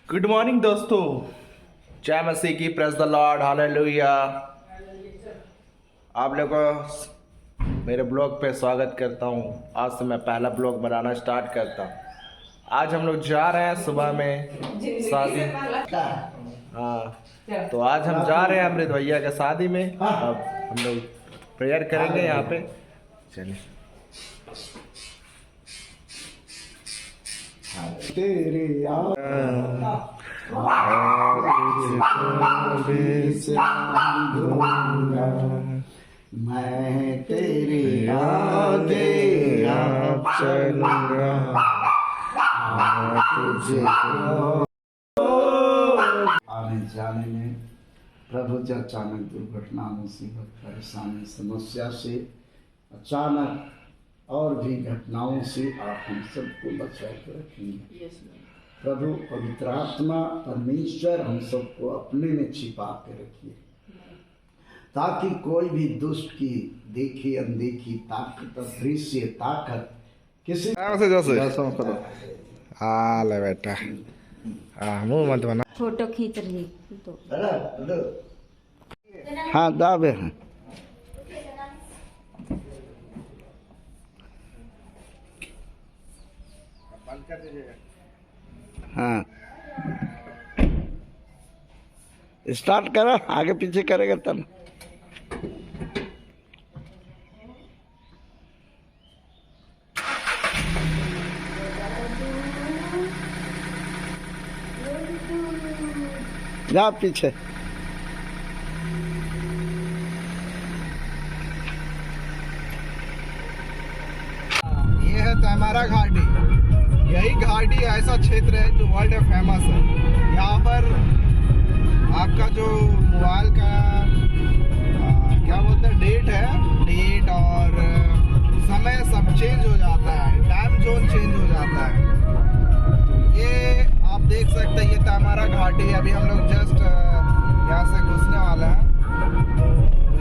Good morning दोस्तों, जय मसीह की, प्रेज द लॉर्ड, हालेलुया। आप लोगों को मेरे ब्लॉग पे स्वागत करता हूँ। आज से मैं पहला ब्लॉग बनाना स्टार्ट करता हूँ। आज हम लोग जा रहे हैं सुबह में शादी। हाँ, तो आज हम जा रहे हैं अमृत भैया के शादी में। अब हम लोग प्रेयर करेंगे यहाँ पे। चलिए। तेरे मैं तेरे आगे चलूंगा आने जाने में प्रभु जी अचानक दुर्घटना, मुसीबत, परेशानी, समस्या से, अचानक और भी घटनाओं से आप हम सबको बचा कर रखेंगे। प्रभु पवित्र आत्मा परमेश्वर हम सबको अपने में छिपा के रखिए, ताकि कोई भी दुष्ट की देखी अनदेखी ताकत, दृश्य ताकत किसी ले बेटा, मुंह मत बना। फोटो खींच रही तो हाँ दावे हैं। हाँ स्टार्ट करो, आगे पीछे करेगा तब। जा पीछे। ये है तैमारा घाटी। यही घाटी ऐसा क्षेत्र है जो वर्ल्ड फेमस है। यहाँ पर आपका जो मोबाइल का क्या बोलते हैं, डेट और समय सब चेंज हो जाता है, टाइम जोन चेंज हो जाता है। ये आप देख सकते हैं, ये तैमारा घाटी। अभी हम लोग जस्ट यहाँ से घुसने वाला है, तो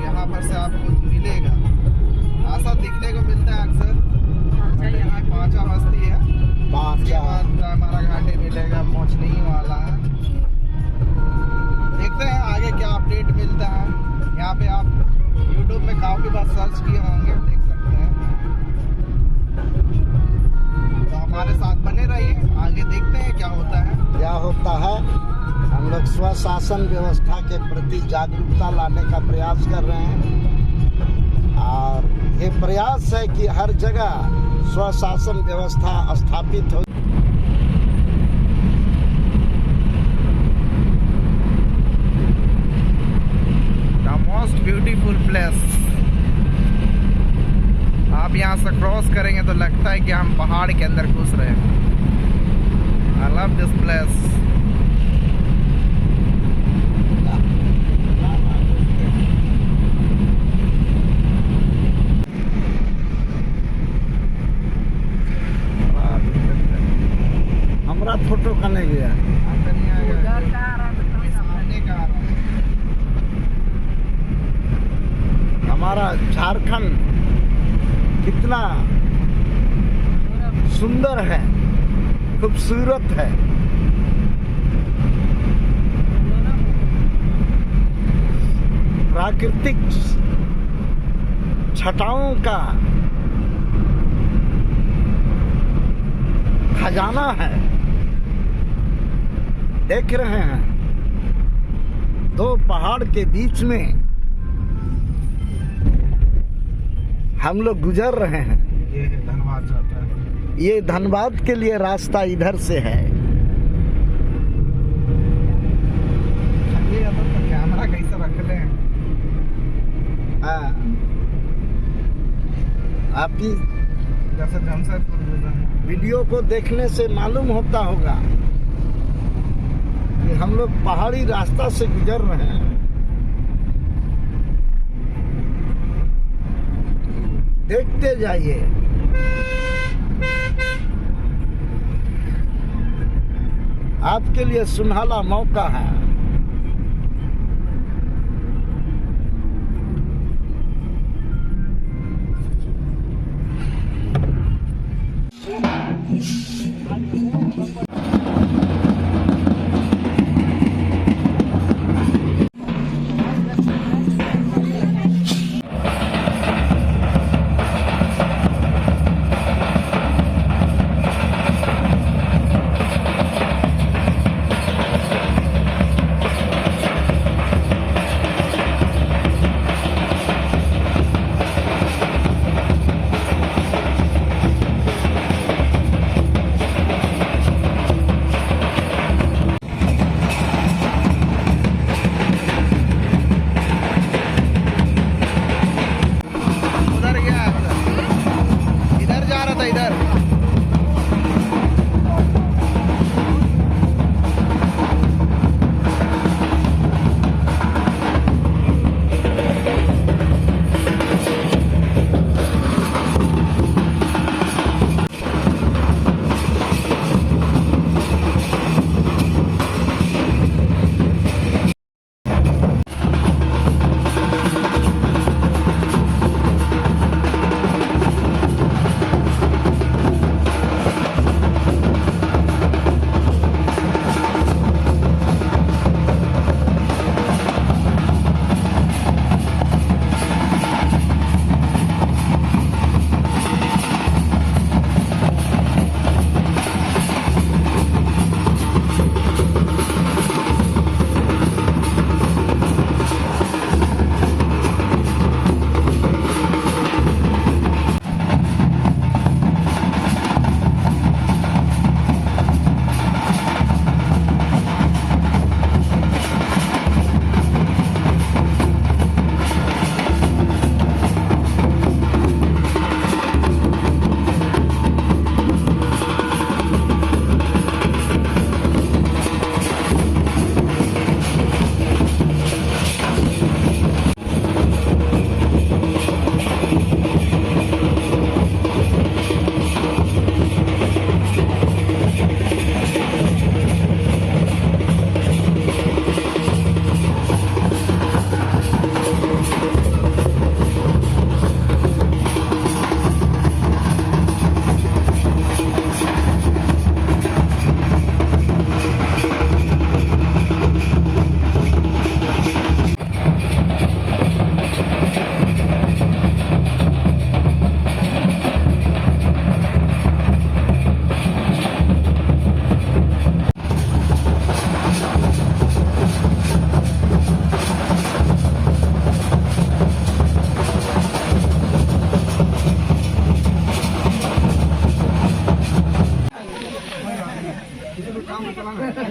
यहाँ पर से आपको मिलेगा, ऐसा दिखने को मिलता है अक्सर। यहाँ पांचा बस्ती है, उसके बाद हमारा घाटी मिलेगा, पहुँचने ही वाला है। देखते हैं आगे क्या अपडेट मिलता है। यहाँ पे आप YouTube में काफ़ी बार सर्च किए होंगे, देख सकते हैं। तो हमारे साथ बने रहिए, आगे देखते हैं क्या होता है। क्या होता है, हम लोग स्वशासन व्यवस्था के प्रति जागरूकता लाने का प्रयास कर रहे हैं, और ये प्रयास है कि हर जगह स्वशासन व्यवस्था स्थापित हो। The most beautiful place. आप यहाँ से क्रॉस करेंगे तो लगता है कि हम पहाड़ के अंदर घुस रहे हैं। I love this place. हमारा फोटो करने गया हमारा झारखंड कितना सुंदर है, खूबसूरत है। प्राकृतिक छटाओं का खजाना है। देख रहे हैं, दो पहाड़ के बीच में हम लोग गुजर रहे हैं। ये धनबाद जाता है। ये धनबाद के लिए रास्ता इधर से है। तो कैमरा कैसे रख ले? आपकी जैसे जमशेदपुर वीडियो को देखने से मालूम होता होगा कि हम लोग पहाड़ी रास्ता से गुजर रहे हैं। देखते जाइए। आपके लिए सुनहला मौका है।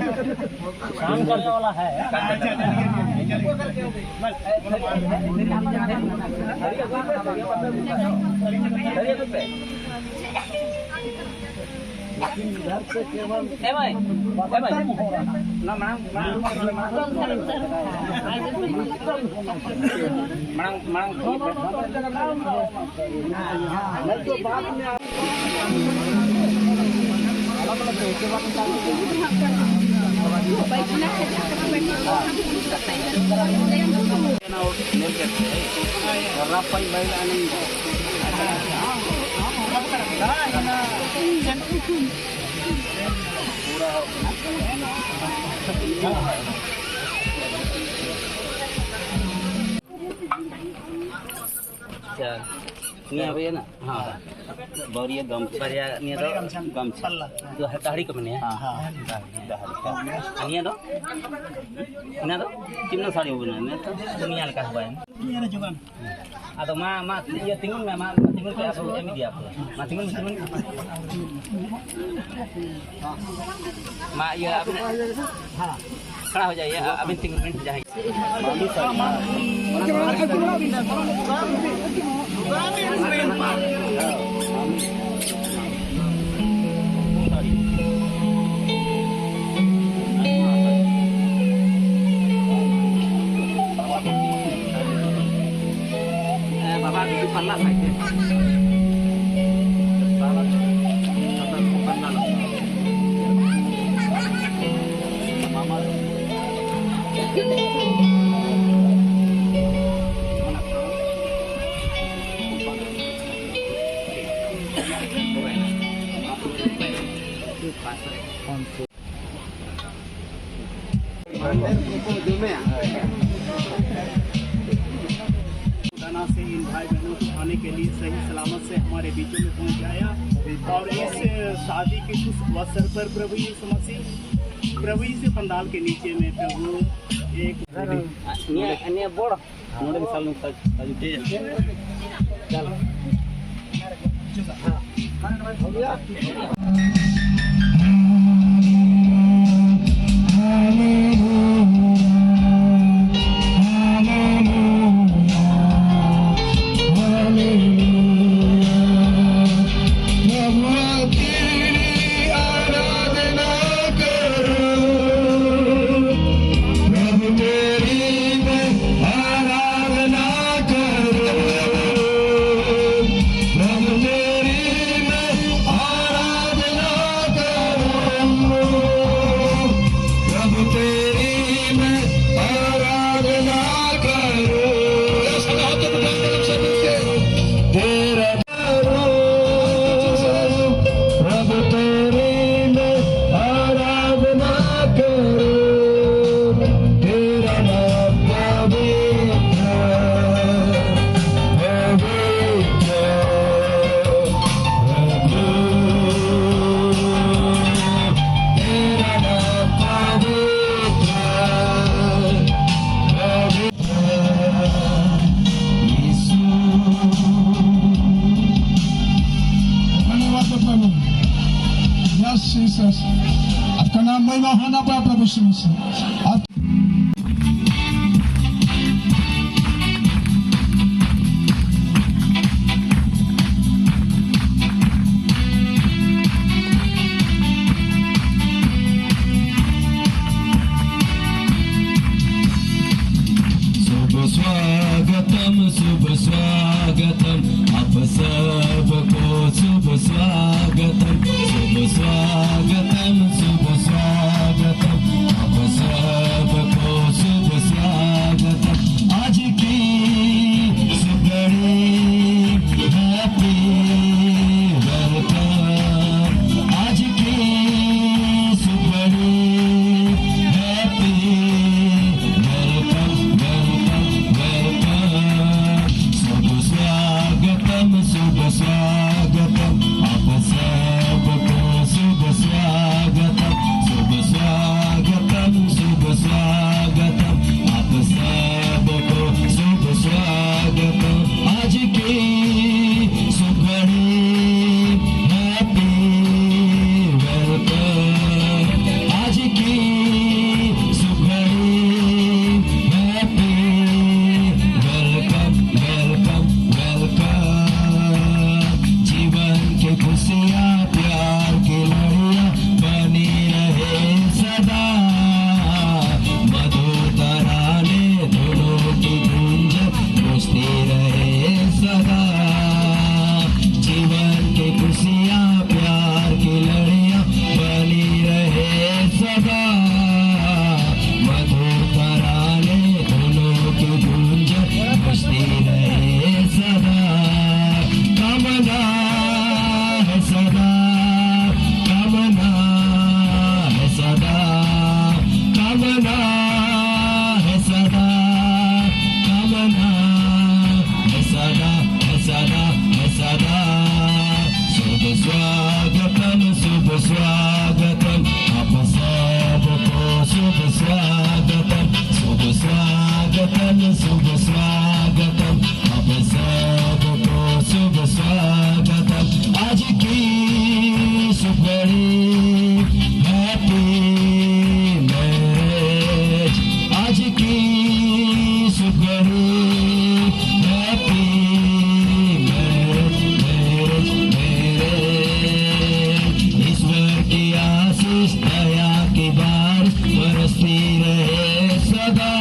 काम करने वाला है। Ni apa ya nak? Ha. Baria gambar ya ni ada gambar. Itu hari ke mana ya? Ha. Dah. Ni ada? Ini ada? Kimna sari ubun ni tu dunia lekas bayan. Ni ada juga. Atau ma ia tinggal ma tinggal ke apa media apa? Ma tinggal. Ma ia apa? Ha. खड़ा हो जाइए अभी 3 minute हो जाएगी बाबा पल्ला से इन भाई बहनों को आने के लिए सही सलामत से हमारे बीचों में पहुंच आया और इस शादी के कुछ अवसर पर प्रभु यीशु मसीह पंडाल के नीचे में प्रभु एक board Jesus. At kanang may mahanap pa Prabhu Jesus. At शुभ स्वागतम आप सबको शुभ स्वागतम आप सबको शुभ स्वागतम आज की सुबड़ी हैप्पी वेलकम आज की सुबड़ी हैप्पी शुभ स्वागतम आप सबको शुभ स्वागतम शुभ स्वागतम, अब सबको शुभ स्वागतम। आज की शुभ घड़ी हैप्पी मैरिज, आज की शुभ घड़ी हैप्पी मैरिज, मैरिज, मैरिज। ईश्वर की आशीष दया की बारिश बरसती रहे सदा,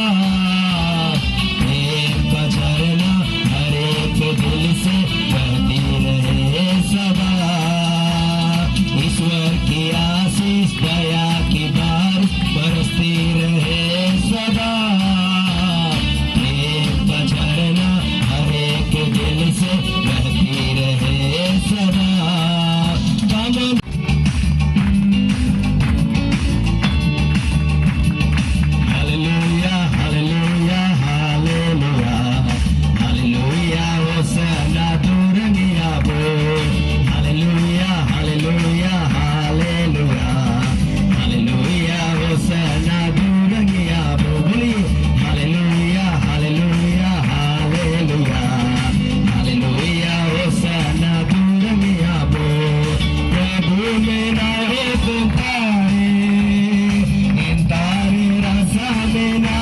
प्रेम का झरना हर एक दिल से बहती रहे सदा। ईश्वर की आशीष दया की बारिश बरसती रहे सदा, प्रेम का झरना हर एक दिल से बहती रहे सदा। दामन Hallelujah, hallelujah, hallelujah, hallelujah, Hosanna duraniya bo. Hallelujah, hallelujah, hallelujah, hallelujah, Hosanna duraniya bo. Hallelujah, hallelujah, hallelujah, hallelujah, Hosanna duraniya bo. Prabhu mera ho pukare, तारे रसा में ना,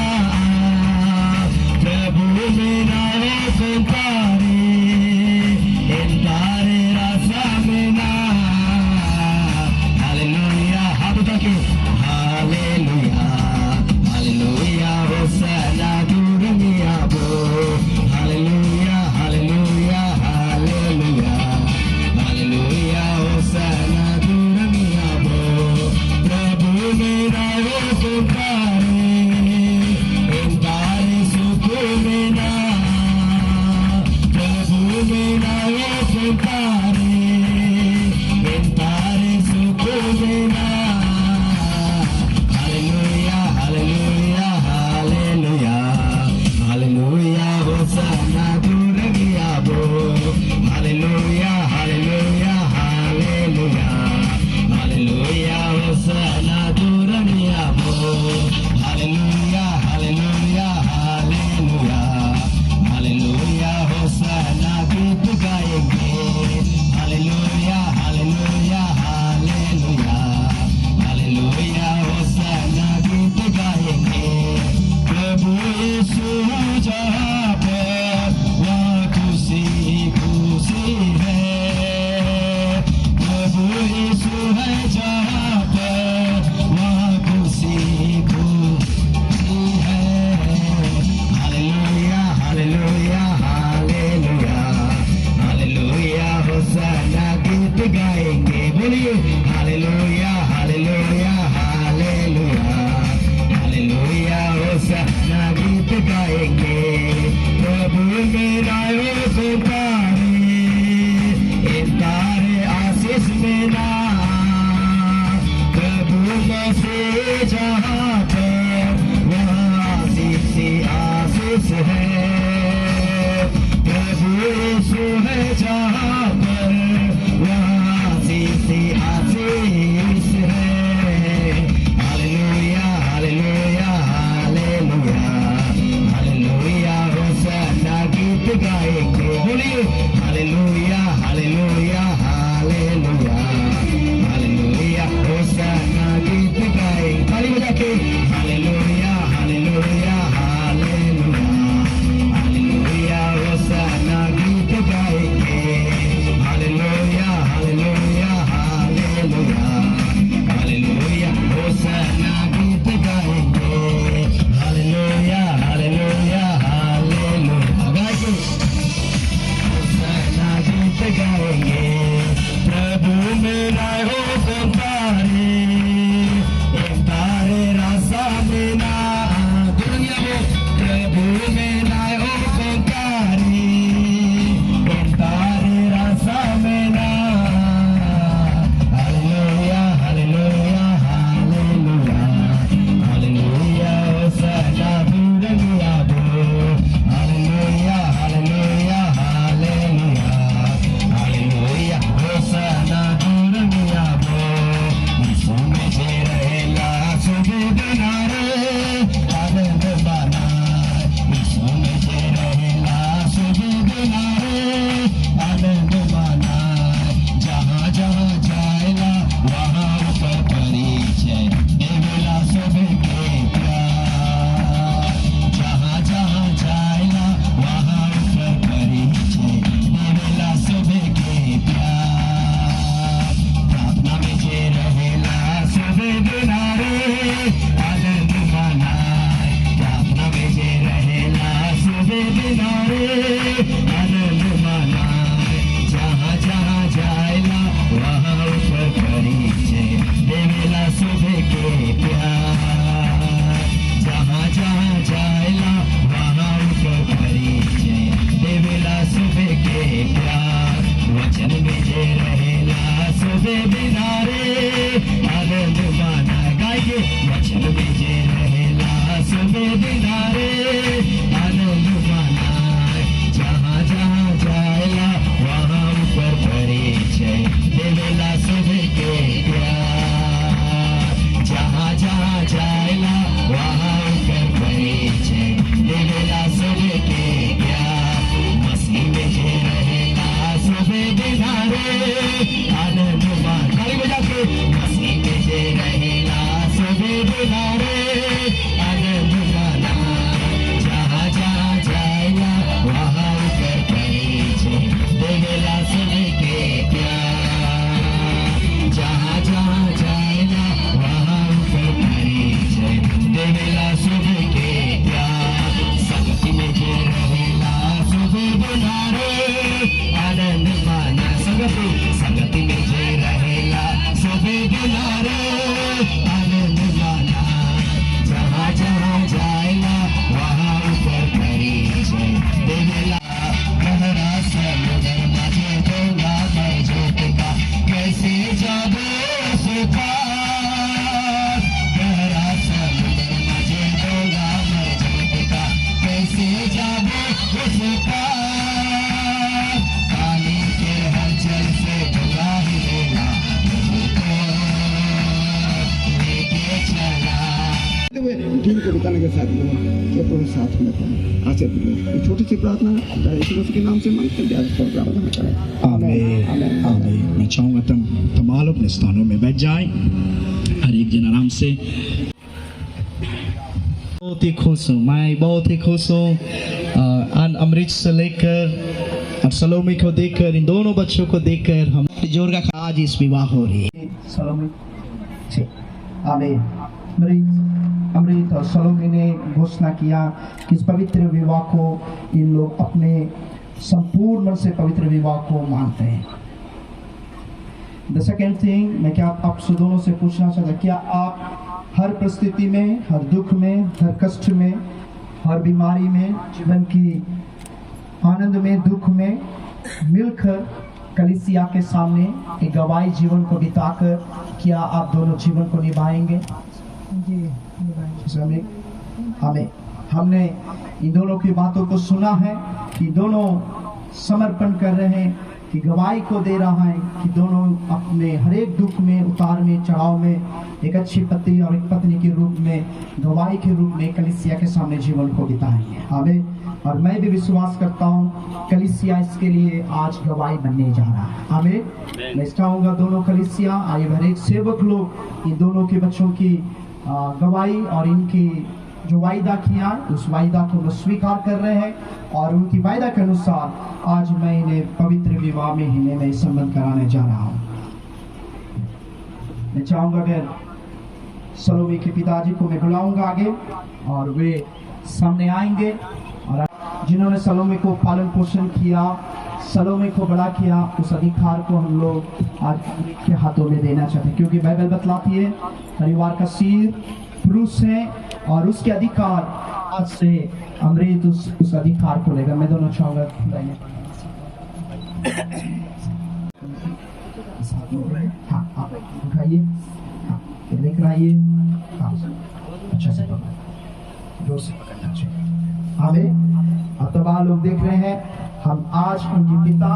प्रभु मेरा हो पुकारे, इन तारे रसा में ना। हालेलुया, हाथ उठा के हालेलुया, हालेलुया, होसना दुनिया बो। हालेलुया, हालेलुया, हालेलुया, हालेलुया, होसना दुनिया बो। प्रभु मेरा हो पुकारे, इन तारे सुख में ना, प्रभु मेरा हो पुकारे, इन तारे सुख में ना। हालेलुया, हालेलुया, हालेलुया, हालेलुया, होसना दुनिया बो। हालेलुया, हालेलुया, हालेलुया, हालेलुया, होसना दुनिया बो। हालेलुया, हालेलुया, हालेलुया, हालेलुया, होसना गीत गाएंगे। हालेलुया, हालेलुया, हालेलुया, हालेलुया, होसना गीत गाएंगे। प्रभु यीशु जहाँ पर वहाँ खुशी खुशी है, प्रभु यीशु है जहाँ पर वहाँ खुशी खुशी है। हालेलुया, हालेलुया, हालेलुया, हालेलुया, होसना गीत गाएंगे। बोलिए हालेलुया, हालेलुया, हालेलुया, हालेलुया, होसना गीत गाएंगे। प्रभु मेरा हो पुकारे, इन तारे आशीष में ना, प्रभु मसीह जहाँ पर वहाँ आशीष ही आशीष है, प्रभु यीशु है जहाँ पर वहाँ आशीष ही आशीष है। हालेलुया, हालेलुया, हालेलुया, हालेलुया, होसना गीत गाएंगे। बोलिए हालेलुया, हालेलुया, हालेलुया, हालेलुया, होसना गीत गाएंगे। ताली बजा के हालेलुया, हालेलुया, हालेलुया, हालेलुया, होसना गीत गाएंगे। हालेलुया, हालेलुया, हालेलुया, हालेलुया, होसना गीत गाएंगे। हालेलुया, हालेलुया, हालेलुया, गाएंगे। हुए दिन को बिताने के साथ ये तो साथ में था आशा ये छोटी सी प्रार्थना यीशु मसीह के नाम से मांगते हैं पर प्रार्थना करें। आमीन आमीन। मैं चाहूँगा तमाम अपने स्थानों में बैठ जाएं, हर एक जन आराम से। बहुत ही खुश हूँ, मैं बहुत ही खुश हूँ अमृत से लेकर और सलोमी को देखकर, इन दोनों बच्चों को देखकर हम जोर का आज इस विवाह हो रही है। सलोमी आमीन। अमृत और सलोमी ने घोषणा किया कि इस पवित्र विवाह को इन लोग अपने संपूर्ण मन से पवित्र विवाह को मानते हैं। द सेकेंड थिंग, मैं क्या आपसे दोनों से पूछना चाहता, क्या आप हर परिस्थिति में, हर दुख में, हर कष्ट में, हर बीमारी में, जीवन की आनंद में, दुख में मिलकर कलीसिया के सामने एक गवाही जीवन को बिताकर क्या आप दोनों जीवन को निभाएंगे? जी हमें हमने इन दोनों की बातों को सुना है कि दोनों समर्पण कर रहे हैं, कि गवाही को दे रहा है कि दोनों अपने हर एक दुख में, उतार में, चढ़ाव में एक अच्छी पति और एक पत्नी के रूप में, गवाही के रूप में कलीसिया के सामने जीवन को बिताएंगे। आमीन। और मैं भी विश्वास करता हूँ कलीसिया इसके लिए आज गवाही बनने जा रहा है। आमीन। मैं चाहूँगा दोनों कलीसिया आए हर एक सेवक लोग इन दोनों के बच्चों की गवाही और इनकी जो वायदा किया उस वायदा को वो स्वीकार कर रहे हैं और उनकी वायदा के अनुसार आज मैं इन्हें पवित्र विवाह में इन्हें मैं संबंध कराने जा रहा हूँ। मैं चाहूँगा अगर सलोमी के पिताजी को मैं बुलाऊंगा आगे और वे सामने आएंगे और जिन्होंने सलोमी को पालन पोषण किया, सलोमी को बड़ा किया, उस अधिकार को हम लोग आज के हाथों में देना चाहते हैं, क्योंकि बाइबल बतलाती है परिवार का सिर पुरुष है और उसके अधिकार आज से अमृत उस अधिकार को लेगा। मैं दोनों चाहूँगा हाँ आप उठाइए, हाँ लेकर आइए, हाँ अच्छा से पकड़, जोर से पकड़ना चाहिए। आमीन। अब तमाम लोग देख रहे हैं, हम आज उनके पिता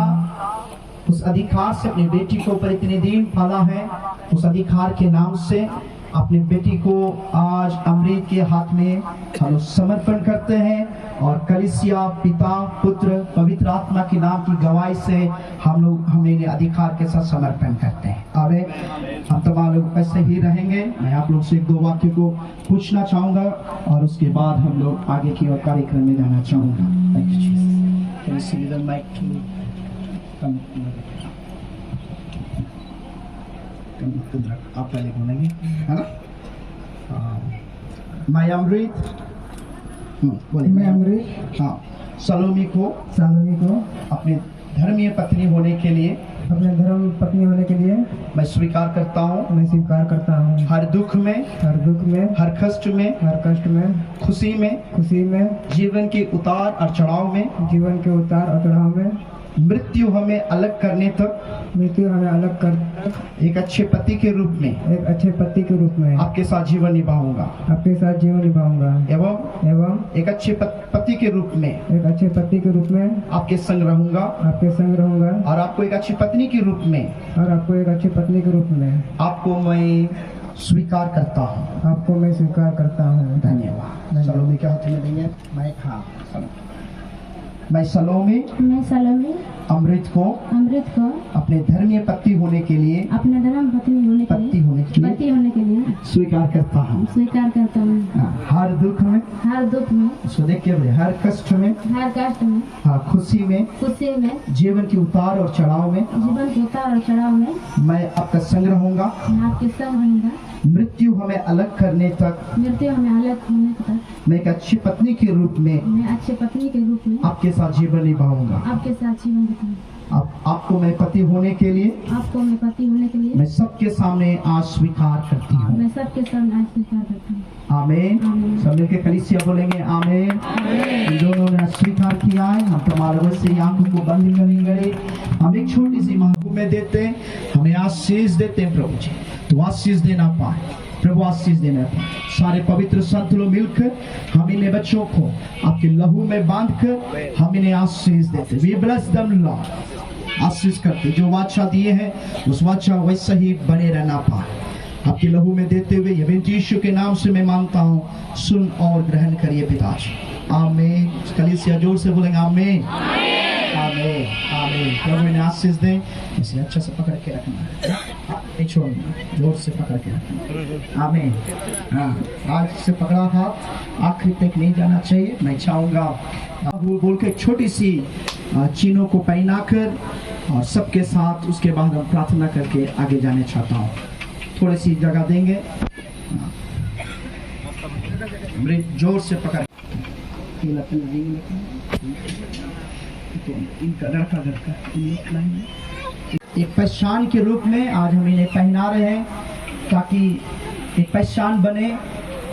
उस अधिकार से अपनी बेटी को पर इतने दिन पाला है, उस अधिकार के नाम से अपनी बेटी को आज अमृत के हाथ में हम समर्पण करते हैं और कलीसिया पिता पुत्र पवित्र आत्मा के नाम की गवाही से हम लोग हमें अधिकार के साथ समर्पण करते हैं। आमीन। हम तमाम लोग ऐसे ही रहेंगे। मैं आप लोग से एक दो वाक्य को पूछना चाहूँगा और उसके बाद हम लोग आगे की ओर कार्यक्रम में जाना चाहूँगा। आप पहले बोलेंगे है ना? मैं अमृत बोले, मैं अमृत हाँ सलोमी को अपनी धर्मीय पत्नी होने के लिए, अपने धर्म पत्नी होने के लिए मैं स्वीकार करता हूँ। हर दुख में, हर कष्ट में, खुशी में, जीवन के उतार और चढ़ाव में, मृत्यु हमें अलग करने तक एक अच्छे पति के रूप में आपके साथ जीवन निभाऊंगा एवं एक अच्छे पति के रूप में आपके संग रहूंगा और आपको एक अच्छी पत्नी के रूप में आपको मैं स्वीकार करता हूँ। धन्यवाद। सलोमी के हाथ में देंगे माइक। हाँ मैं सलोमी अमृत को अपने धर्मीय पति होने के लिए स्वीकार करता हूँ। हर दुख में हर कष्ट में हाँ खुशी में जीवन के उतार और चढ़ाव में मैं आपका संग रहूंगा। मृत्यु हमें अलग करने तक मैं एक अच्छी पत्नी के रूप में आपके साथ जीवन निभाऊंगा। आपको मैं पति होने के लिए मैं सबके सामने आज स्वीकार करती हूँ। आमीन। सब मिलके कलीसिया बोलेंगे आमीन। इन दोनों ने स्वीकार किया है। हम तुम्हारे वैसे आंखों को बंद करेंगे। हम एक छोटी सी मांग में देते हैं, हमें आशीष देते हैं प्रभु जी। तो आशीष देना पाए प्रभु, आशीष देना पाए। सारे पवित्र संत लोग मिलकर हम इन्हें बच्चों को आपके लहू में बांधकर हम इन्हें आशीष देते। We bless them lord. आशीष करते जो वाचा दिए हैं उस वाचा वैसे ही बने रहना पाए। आपके लहू में देते हुए ये विनती यीशु के नाम से मैं मांगता हूँ, सुन और ग्रहण करिए पिताजी। आमीन। कलीसिया जोर से बोलेंगे आमीन आमीन आमीन। प्रभु इन्हें आशीष दें। इसे अच्छा से पकड़ के रखना है, नहीं छोड़ना, जोर से पकड़ के रखना। आमीन। हाँ, आज से पकड़ा हाथ आखिरी तक नहीं जाना चाहिए। मैं चाहूँगा वो बोल के छोटी सी चीनों को पहनाकर और सबके साथ उसके बाद हम प्रार्थना करके आगे जाने चाहता हूँ। थोड़ी सी जगह देंगे, जोर से पकड़। एक पहचान के रूप में आज हम इन्हें पहना रहे हैं ताकि एक पहचान बने।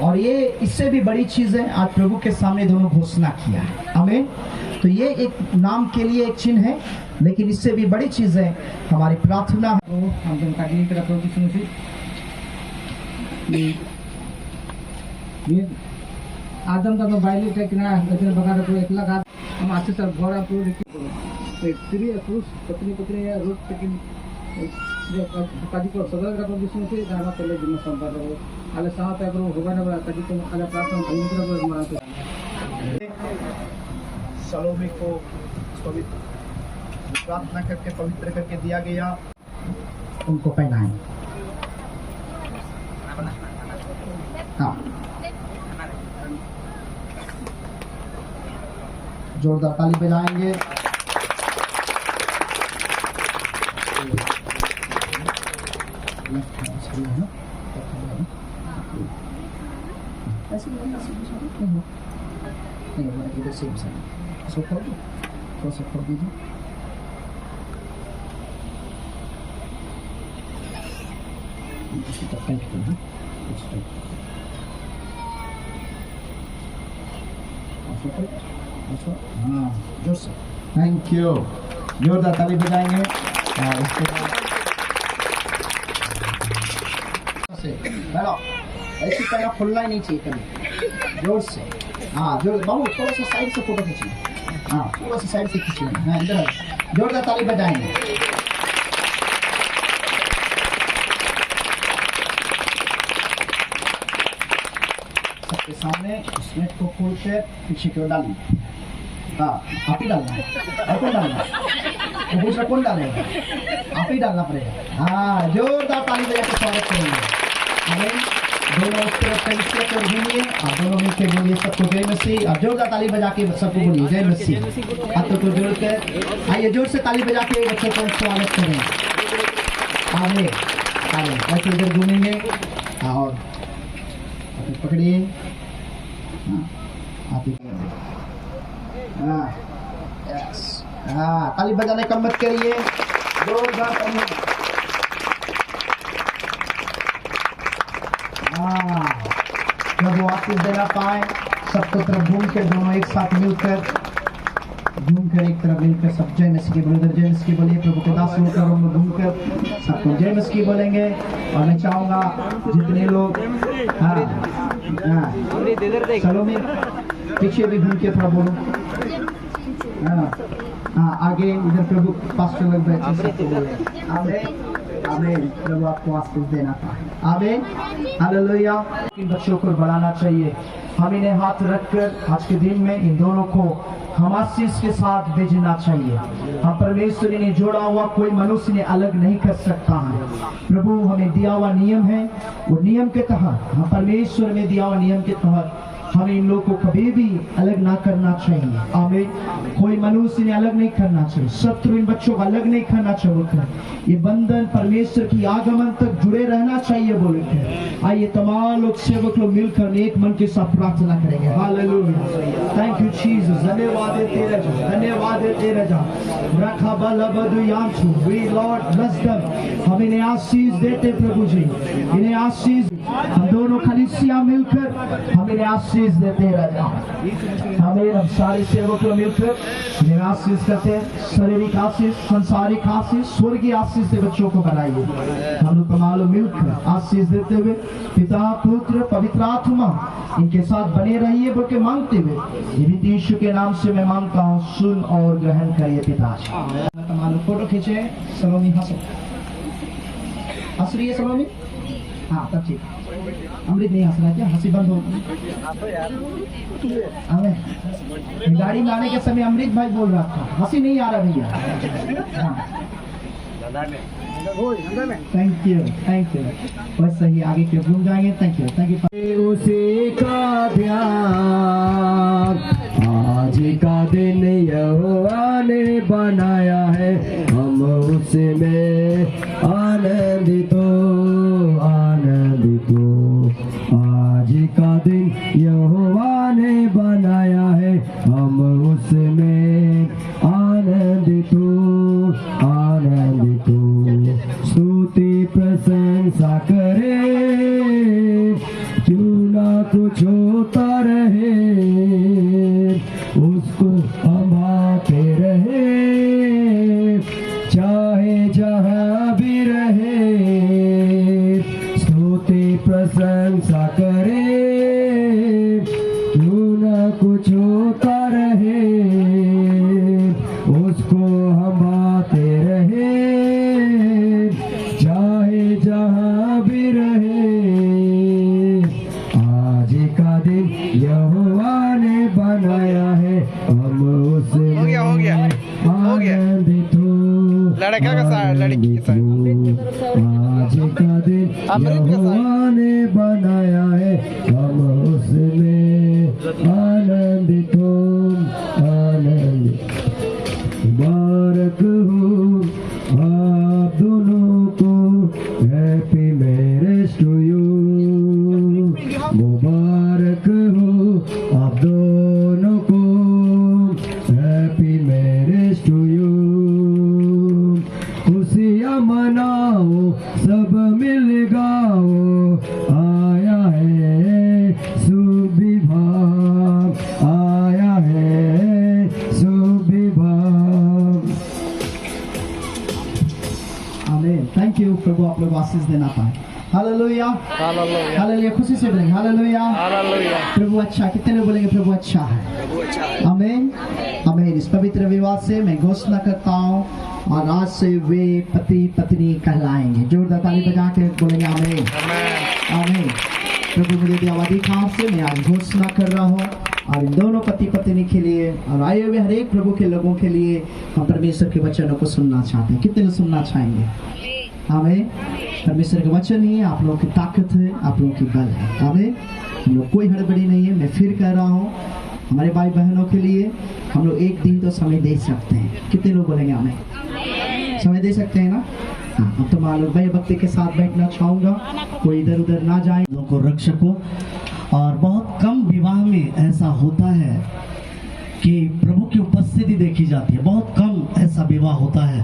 और ये इससे भी बड़ी चीज है, आज प्रभु के सामने दोनों घोषणा किया है। आमीन। तो ये एक नाम के लिए एक चिन्ह है, लेकिन इससे भी बड़ी चीज है हमारी प्रार्थना। हम दोनों आदम का बाइली टेकना लेकिन बगा को एक लगा हम आसे सर घोड़ा को स्त्री पुरुष पत्नी पत्नी या रूप लेकिन काजी को सदर का विष्णु से जाना पहले दिन संपर्क हो आले साथ है प्रभु होगा ना काजी को आले प्रार्थना भयंकर पर हमारा सलोमी को पवित्र प्रार्थना करके पवित्र करके दिया गया, उनको पहनाएं। हाँ, जोरदार ताली बजाएंगे। हाँ, जोर से थैंक यू, जोरदार ताली बजाएंगे। और उसके बाद ऐसी तरह खुलना ही नहीं चाहिए कभी, जोर से। हाँ, जोर बाबू थोड़ा सा साइड से फोटो खींचिए। हाँ, थोड़ा सा साइड से खींचिए। हाँ, इधर जोरदार ताली बजाएंगे। सबके सामने इस नेट को खोल के पीछे की ओर डालिए। हाँ, आप ही डालना है, और कौन डालना है? दूसरा कौन डालेगा? आप ही डालना पड़ेगा। हाँ, जोरदार ताली बजा के स्वागत करेंगे। आमीन। दोनों उस तरफ से इस तरफ घूमिए और दोनों मिलकर बोलिए सबको जय मसीह। और जोरदार ताली बजा के सबको बोलिए जय मसीह। हाथों को जोड़कर आइए, जोर से ताली बजा के बच्चों को स्वागत करें। आगे आगे ऐसे इधर घूमेंगे और पकड़िए। आप ही हाँ, यस। हाँ, ताली बजाने का मत करिए, जोरदार ताली। हाँ, जब वो आशीष देना पाए, सबको तरफ घूम के दोनों एक साथ मिलकर एक तरफ मिलकर सब जय मसीह की बोले, जय मसीह की बोलिए। प्रभु के दास होकर हम लोग घूमकर सबको जय मसीह की बोलेंगे। और मैं चाहूँगा जितने लोग चलो मैं पीछे भी घूम के थोड़ा बोलो। हाँ, आगे इधर प्रभु पास्टर लोग बैठे। आमीन आमीन। प्रभु आपको आशीष देना पाए। आमीन हालेलुया। इन बच्चों को बढ़ाना चाहिए। हम इन्हें हाथ रखकर आज के दिन में इन दोनों को हम आशीष के साथ भेजना चाहिए। हम परमेश्वर ने जोड़ा हुआ कोई मनुष्य ने अलग नहीं कर सकता है। प्रभु हमें दिया हुआ नियम है, वो नियम के तहत हम परमेश्वर में दिया हुआ नियम के तहत हमें इन लोगों को कभी भी अलग ना करना चाहिए। आमीन। कोई मनुष्य ने अलग नहीं करना चाहिए, शत्रु इन बच्चों को अलग नहीं करना चाहिए। ये बंधन परमेश्वर की आगमन तक जुड़े रहना चाहिए बोले थे। आइए तमाम लोग सेवक लोग मिलकर एक मन के साथ प्रार्थना करेंगे। हालेलुया। Thank you Jesus. धन्यवाद है तेरा जा, धन्यवाद है तेरा जा। रखा बल बदुयांशु वी लॉर्ड ब्लेस देम। हम इन्हें आशीष देते प्रभु जी, इन्हें आशीष। हम दोनों कलीसिया मिलकर हम इन्हें आशीष देते राजा। हमें हम सारे सेवक लोग मिलकर इन्हें आशीष करते हैं। शारीरिक आशीष, संसारिक आशीष, स्वर्गीय आशीष से बच्चों को बनाइए। हम लोग तमाम लोग मिलकर आशीष देते हुए पिता पुत्र पवित्र आत्मा इनके साथ बने रहिए बोल के मांगते हुए ये यीशु के नाम से मैं मांगता हूँ, सुन और ग्रहण करिए पिता। तमाम लोग फोटो खींचे। सलोनी हंसो, हंस रही है सलोनी। हाँ तब ठीक। अमृत नहीं हंस रहा क्या? हंसी बंद हो। हमें गाड़ी में आने के समय अमृत भाई बोल रहा था हंसी नहीं आ रहा भैया। हाँ थैंक यू बस सही आगे के घूम जाएंगे। Thank you. उसी का ध्यान आज का दिन यहोवा ने बनाया है, हम उसमें आनंदित हो आज का दिन यहोवा ने बनाया है, हम उसमें आनंदित हो स्तुति प्रशंसा करे, क्यों ना कुछ होता रहे, उसको हमाते रहे, चाहे जहाँ भी रहे, स्तुति प्रशंसा करे, क्यों ना कुछ होता रहे, उसको हमाते रहे, चाहे जहाँ भी रहे, आज का दिन यहोवा ने बनाया है, हम उसमें हो गया आनंदित हो लड़का का साइड लड़की का साइड आज का दिन यहोवा ने बनाया है, हम उसमें आनंदित हो मुबारक हो आप दोनों को, हैप्पी मैरिज टू यू, मुबारक हो आप दोनों को, हैप्पी मैरिज टू यू, खुशियाँ मनाओ सब मिल गाओ, आया है शुभ विवाह, आया है शुभ विवाह। आमीन। Thank you. प्रभु आप लोग आशीष देना पाए। Hallelujah hallelujah. खुशी से बोलेंगे हालेलुया। प्रभु अच्छा। कितने लोग बोलेंगे प्रभु अच्छा है? आमीन आमीन। इस पवित्र विवाह से मैं घोषणा करता हूँ और आज से वे पति पत्नी कहलाएंगे। जोरदार ताली बजा के बोलेंगे आमीन आमीन। प्रभु मुझे दिया हुआ अधिकार से मैं आज घोषणा कर रहा हूँ और इन दोनों पति पत्नी के लिए और आए हुए हर एक प्रभु के लोगों के लिए हम परमेश्वर के वचनों को सुनना चाहते हैं। कितने लोग सुनना चाहेंगे? आमीन। परमेश्वर का वचन ही है, आप लोगों की ताकत है, आप लोगों की बल है। आमीन। हम लोग कोई हड़बड़ी नहीं है। मैं फिर कह रहा हूँ हमारे भाई बहनों के लिए हम लोग एक दिन तो समय दे सकते हैं। कितने लोग बोलेंगे आमीन? समय दे सकते हैं ना? हाँ। अब तो मालूम भाई भक्ति के साथ बैठना चाहूँगा, कोई इधर उधर ना जाए। लोगों को रक्षकों और बहुत कम विवाह में ऐसा होता है कि प्रभु की उपस्थिति देखी जाती है। बहुत कम ऐसा विवाह होता है,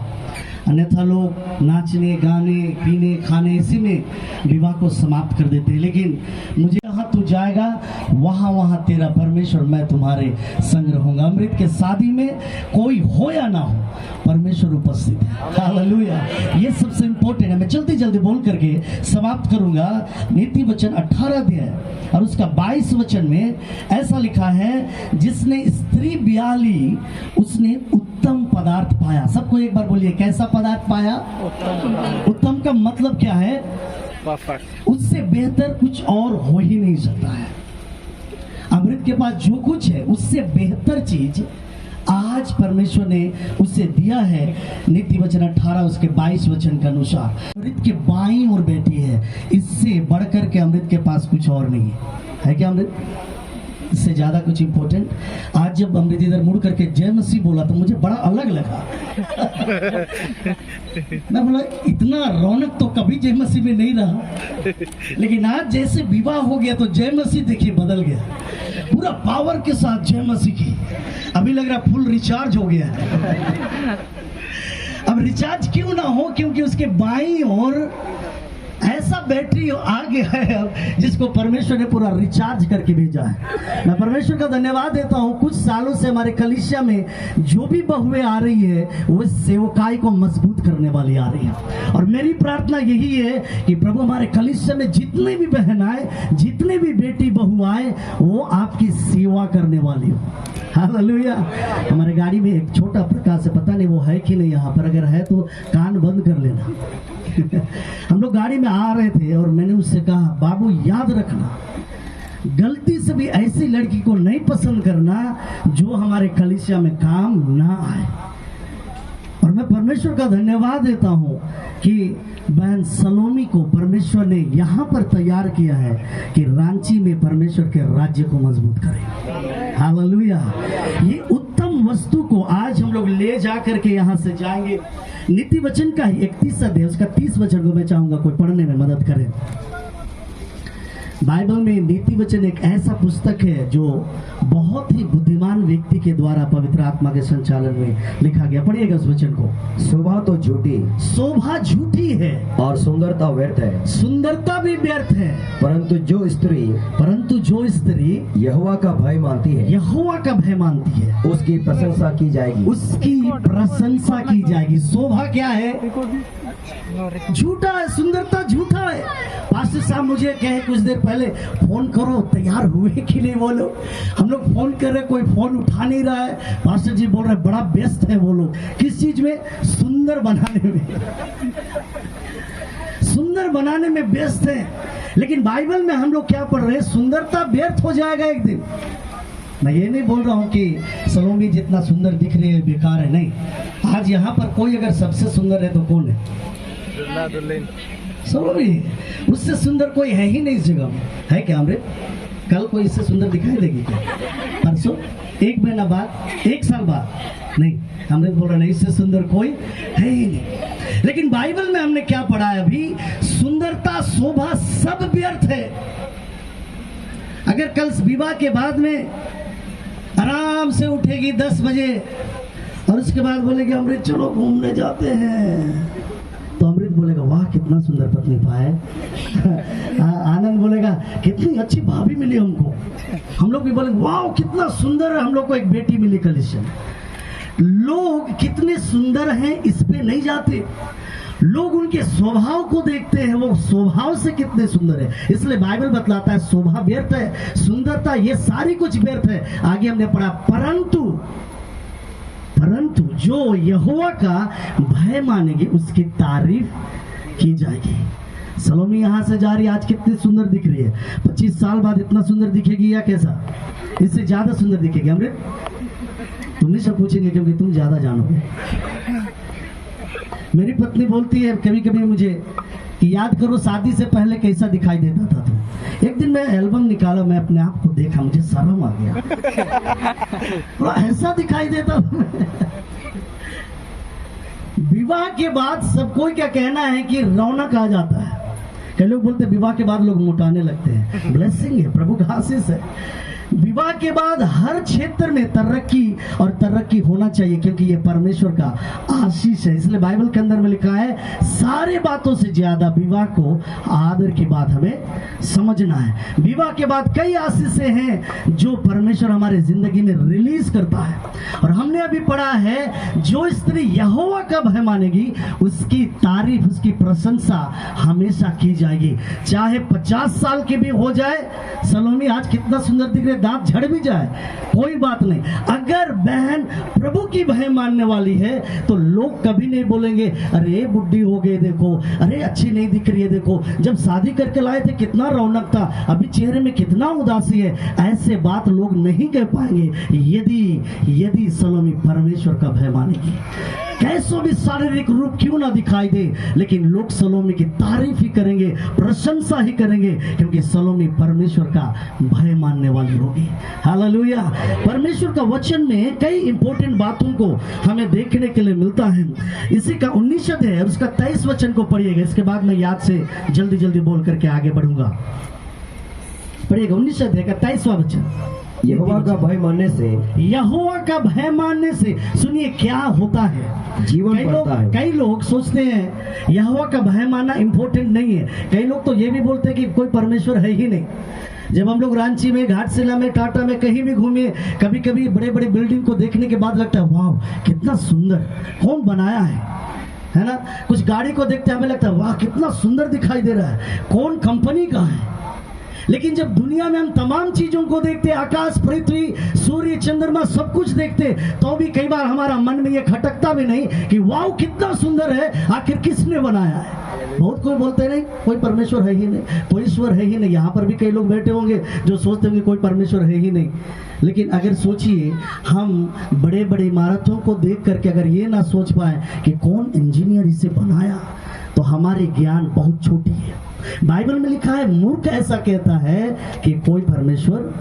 अन्यथा लोग नाचने गाने पीने खाने इसी में विवाह को समाप्त कर देते हैं। लेकिन मुझे जहाँ तू जाएगा वहाँ तेरा परमेश्वर मैं तुम्हारे संग रहूंगा। अमृत के शादी में कोई हो या ना हो परमेश्वर उपस्थित है। हालेलुया। ये सबसे इम्पोर्टेंट है। मैं जल्दी बोल करके समाप्त करूंगा। नीति वचन 18 अध्याय और उसका 22 वचन में ऐसा लिखा है, जिसने स्त्री ब्याह ली उसने उत्तम पदार्थ पाया। सबको एक बार बोलिए कैसा पदार्थ पाया? उत्तम का मतलब क्या है? उससे बेहतर कुछ और हो ही नहीं सकता है। अमृत के पास जो कुछ है उससे बेहतर चीज आज परमेश्वर ने उसे दिया है। नीति वचन 18 उसके 22 वचन के अनुसार अमृत के बाईं ओर बैठी है। इससे बढ़कर के अमृत के पास कुछ और नहीं है क्या अमृत? इससे ज्यादा कुछ इंपॉर्टेंट। आज जब अमृत इधर मुड़ करके जय मसीह बोला तो मुझे बड़ा अलग लगा। मैं बोला इतना रौनक तो कभी जय मसीह में नहीं रहा, लेकिन आज जैसे विवाह हो गया तो जय मसीह देखिए बदल गया। पूरा पावर के साथ जय मसीह की अभी लग रहा फुल रिचार्ज हो गया। अब रिचार्ज क्यों ना हो? क्योंकि उसके बाईं ओर ऐसा बैटरी आ गया है अब जिसको परमेश्वर ने पूरा रिचार्ज करके भेजा है। मैं परमेश्वर का धन्यवाद देता हूँ। कुछ सालों से हमारे कलीसिया में जो भी बहुएं आ रही है वो सेवकाई को मजबूत करने वाली आ रही है। और मेरी प्रार्थना यही है कि प्रभु हमारे कलीसिया में जितने भी बहन आए, जितने भी बेटी बहू आए, वो आपकी सेवा करने वाली हो। हालेलुया। हमारे गाड़ी में एक छोटा प्रकाश है, पता नहीं वो है कि नहीं यहाँ पर। अगर है तो कान बंद कर लेना। हम लोग गाड़ी में आ रहे थे और मैंने उससे कहा, बाबू याद रखना, गलती से भी ऐसी लड़की को नहीं पसंद करना जो हमारे कलीसिया में काम ना आए। और मैं परमेश्वर का धन्यवाद देता हूं कि बहन सलोमी को परमेश्वर ने यहाँ पर तैयार किया है कि रांची में परमेश्वर के राज्य को मजबूत करें। हालेलुया। ये उत्तम वस्तु को आज हम लोग ले जा करके यहाँ से जाएंगे। नीति वचन का 31 अध्याय उसका 30 वचन को मैं चाहूंगा कोई पढ़ने में मदद करे। बाइबल में नीति वचन एक ऐसा पुस्तक है जो बहुत ही बुद्धिमान व्यक्ति के द्वारा पवित्र आत्मा के संचालन में लिखा गया। पढ़िएगा उस वचन को। शोभा तो झूठी, शोभा झूठी है और सुंदरता व्यर्थ है, सुंदरता भी व्यर्थ है, परंतु जो स्त्री यहोवा का भय मानती है, यहोवा का भय मानती है, उसकी प्रशंसा की जाएगी, उसकी प्रशंसा की जाएगी। शोभा क्या है? झूठा है, सुंदरता झूठा है। पास्टर साहब मुझे कहे कुछ देर पहले, फोन करो, तैयार हुए कि नहीं बोलो। हम लोग फोन कर रहे, कोई फोन उठा नहीं रहा है। पास्टर जी बोल रहे बड़ा व्यस्त है वो लोग। किस चीज में? सुंदर बनाने में, सुंदर बनाने में व्यस्त है। लेकिन बाइबल में हम लोग क्या पढ़ रहे हैं? सुंदरता व्यर्थ हो जाएगा एक दिन। मैं ये नहीं बोल रहा हूँ कि सलोमी जितना सुंदर दिख रही है बेकार है, नहीं। आज यहाँ पर कोई अगर सबसे सुंदर है तो कौन है? सलोमी। उससे सुंदर कोई है ही नहीं इस जगह में, है क्या अमृत? कल कोई इससे सुंदर दिखाई देगी क्या? परसों, एक महीना बाद, एक साल बाद? नहीं। अमृत बोल रहा नहीं, इससे सुंदर कोई है ही नहीं। लेकिन बाइबल में हमने क्या पढ़ा है अभी? सुंदरता, शोभा सब व्यर्थ है। अगर कल विवाह के बाद में आराम से उठेगी 10 बजे और उसके बाद बोलेगी अमृत चलो घूमने जाते हैं, तो अमृत बोलेगा वाह कितना सुंदर पत्नी पाए। आनंद बोलेगा कितनी अच्छी भाभी मिली हमको। हम लोग भी बोलेंगे वाह कितना सुंदर है, हम लोग को एक बेटी मिली कलीसिया। लोग कितने सुंदर हैं इस पे नहीं जाते, लोग उनके स्वभाव को देखते हैं, वो स्वभाव से कितने सुंदर है। इसलिए बाइबल बतलाता है शोभा व्यर्थ है, सुंदरता ये सारी कुछ व्यर्थ है। आगे हमने पढ़ा परंतु जो यहोवा का भय मानेगी उसकी तारीफ की जाएगी। सलोमी यहाँ से जा रही है, आज कितनी सुंदर दिख रही है। 25 साल बाद इतना सुंदर दिखेगी या कैसा? इससे ज्यादा सुंदर दिखेगी। अमृत तुम ही सब पूछेंगे क्योंकि तुम ज्यादा जानोगे। मेरी पत्नी बोलती है कभी कभी मुझे कि याद करो शादी से पहले कैसा दिखाई देता था तुम। एक दिन मैं एल्बम निकाला, मैं अपने आप को देखा, मुझे शर्म आ गया। तो ऐसा दिखाई देता था। विवाह के बाद सबको क्या कहना है कि रौनक आ जाता है। कई लोग बोलते हैं विवाह के बाद लोग मोटाने लगते हैं। ब्लेसिंग है, प्रभु का आशीष है। विवाह के बाद हर क्षेत्र में तरक्की होना चाहिए क्योंकि ये परमेश्वर का आशीष है। इसलिए बाइबल के अंदर में लिखा है सारे बातों से ज्यादा विवाह को आदर की बात हमें समझना है। विवाह के बाद कई आशीषें हैं जो परमेश्वर हमारे जिंदगी में रिलीज करता है। और हमने अभी पढ़ा है जो स्त्री यहोवा का भय मानेगी उसकी तारीफ, उसकी प्रशंसा हमेशा की जाएगी, चाहे 50 साल की भी हो जाए। सलोमी आज कितना सुंदर दिख रहे, दांत झड़ भी जाए, कोई बात नहीं। अगर बहन प्रभु की भय मानने वाली है तो लोग कभी नहीं बोलेंगे अरे बुढ़ी हो गई देखो, अरे अच्छी नहीं दिख रही है देखो, जब शादी करके लाए थे कितना रौनक था, अभी चेहरे में कितना उदासी है। ऐसे बात लोग नहीं कह पाएंगे यदि सलोमी परमेश्वर का भय मानेगी। कैसो भी शारीरिक रूप क्यों ना दिखाई दे, लेकिन लोग सलोमी की तारीफ ही करेंगे, प्रशंसा ही करेंगे क्योंकि सलोमी परमेश्वर का भय मानने वाली होगी। हालेलुया। परमेश्वर का वचन में कई इंपॉर्टेंट बातों को हमें देखने के लिए मिलता है। इसी का 19 अध्याय और उसका 23 वचन को पढ़िएगा। इसके बाद मैं याद से जल्दी बोल करके आगे बढ़ूंगा। पढ़िएगा 19 अध्याय का 23वां वचन। यहोवा का भय मानने से सुनिए क्या होता है, जीवन बढ़ता है। कई लोग सोचते हैं यहोवा का भय मानना इंपॉर्टेंट नहीं है। कई लोग तो ये भी बोलते हैं कि कोई परमेश्वर है ही नहीं। जब हम लोग रांची में, घाटशिला में, टाटा में कहीं भी घूमे, कभी कभी बड़े बड़े बिल्डिंग को देखने के बाद लगता है वाह कितना सुंदर, कौन बनाया है ना। कुछ गाड़ी को देखते हमें लगता है वाह कितना सुंदर दिखाई दे रहा है, कौन कंपनी का है। लेकिन जब दुनिया में हम तमाम चीजों को देखते, आकाश, पृथ्वी, सूर्य, चंद्रमा सब कुछ देखते, तो भी कई बार हमारा मन में ये खटकता भी नहीं कि वाह कितना सुंदर है, आखिर किसने बनाया है। बहुत कोई बोलते नहीं कोई परमेश्वर है ही नहीं, कोई ईश्वर है ही नहीं। यहाँ पर भी कई लोग बैठे होंगे जो सोचते होंगे कोई परमेश्वर है ही नहीं। लेकिन अगर सोचिए, हम बड़े बड़े इमारतों को देख करके अगर ये ना सोच पाए कि कौन इंजीनियर इसे बनाया, तो हमारे ज्ञान बहुत छोटी है। बाइबल में लिखा है, मूर्ख ऐसा कहता है कि कोई परमेश्वर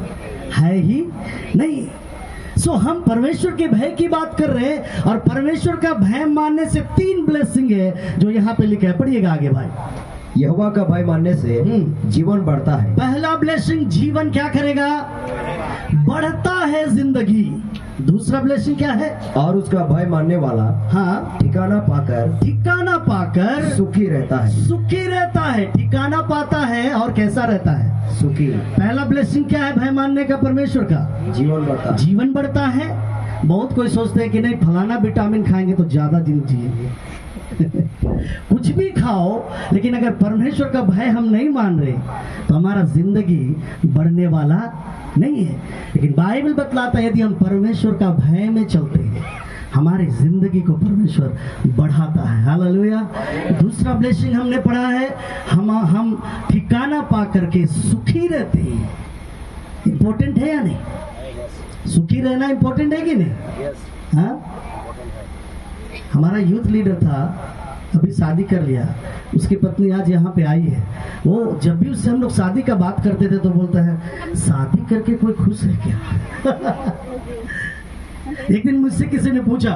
है ही नहीं। सो हम परमेश्वर के भय की बात कर रहे हैं, और परमेश्वर का भय मानने से 3 ब्लेसिंग है जो यहाँ पे लिखा है। पढ़िएगा आगे भाई। यहोवा का भय मानने से जीवन बढ़ता है। पहला ब्लेसिंग, जीवन क्या करेगा? बढ़ता है जिंदगी। दूसरा ब्लेसिंग क्या है? और उसका भय मानने वाला हाँ, ठिकाना पाकर सुखी रहता है। सुखी रहता है, ठिकाना पाता है और कैसा रहता है? सुखी। पहला ब्लेसिंग क्या है भय मानने का परमेश्वर का? जीवन बढ़ता है। जीवन बढ़ता है। बहुत कोई सोचते हैं कि नहीं फलाना विटामिन खाएंगे तो ज्यादा दिन जिएंगे। कुछ भी खाओ, लेकिन अगर परमेश्वर का भय हम नहीं मान रहे तो हमारा जिंदगी बढ़ने वाला नहीं है। लेकिन बाइबल बतलाता है यदि हम परमेश्वर का भय में चलते हैं, हमारी जिंदगी को परमेश्वर बढ़ाता है। हालेलुया। दूसरा ब्लेसिंग हमने पढ़ा है, हम ठिकाना पा करके सुखी रहते हैं। इंपॉर्टेंट है या नहीं? सुखी रहना इंपॉर्टेंट है कि नहीं? हाँ, हमारा यूथ लीडर था, अभी शादी कर लिया, उसकी पत्नी आज यहाँ पे आई है। वो जब भी उससे हम लोग शादी का बात करते थे तो बोलता है, शादी करके कोई खुश है क्या? एक दिन मुझसे किसी ने पूछा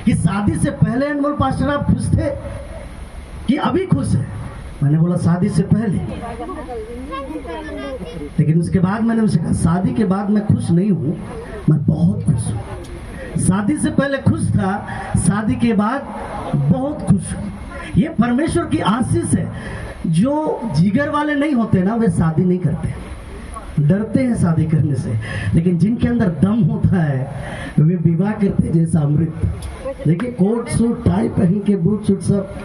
कि शादी से पहले अनमोल पास्टर आप खुश थे कि अभी खुश है? मैंने बोला शादी से पहले। लेकिन उसके बाद मैंने उसे कहा, शादी के बाद मैं खुश नहीं हूँ, मैं बहुत खुश हूँ। शादी से पहले खुश था, शादी के बाद बहुत खुश हूँ। ये परमेश्वर की आशीष है। जो जिगर वाले नहीं होते ना, वे शादी नहीं करते, डरते हैं शादी करने से। लेकिन जिनके अंदर दम होता है वे विवाह करते जैसा अमृत। देखिए कोट सूट टाई पहन के, बूट सूट सब,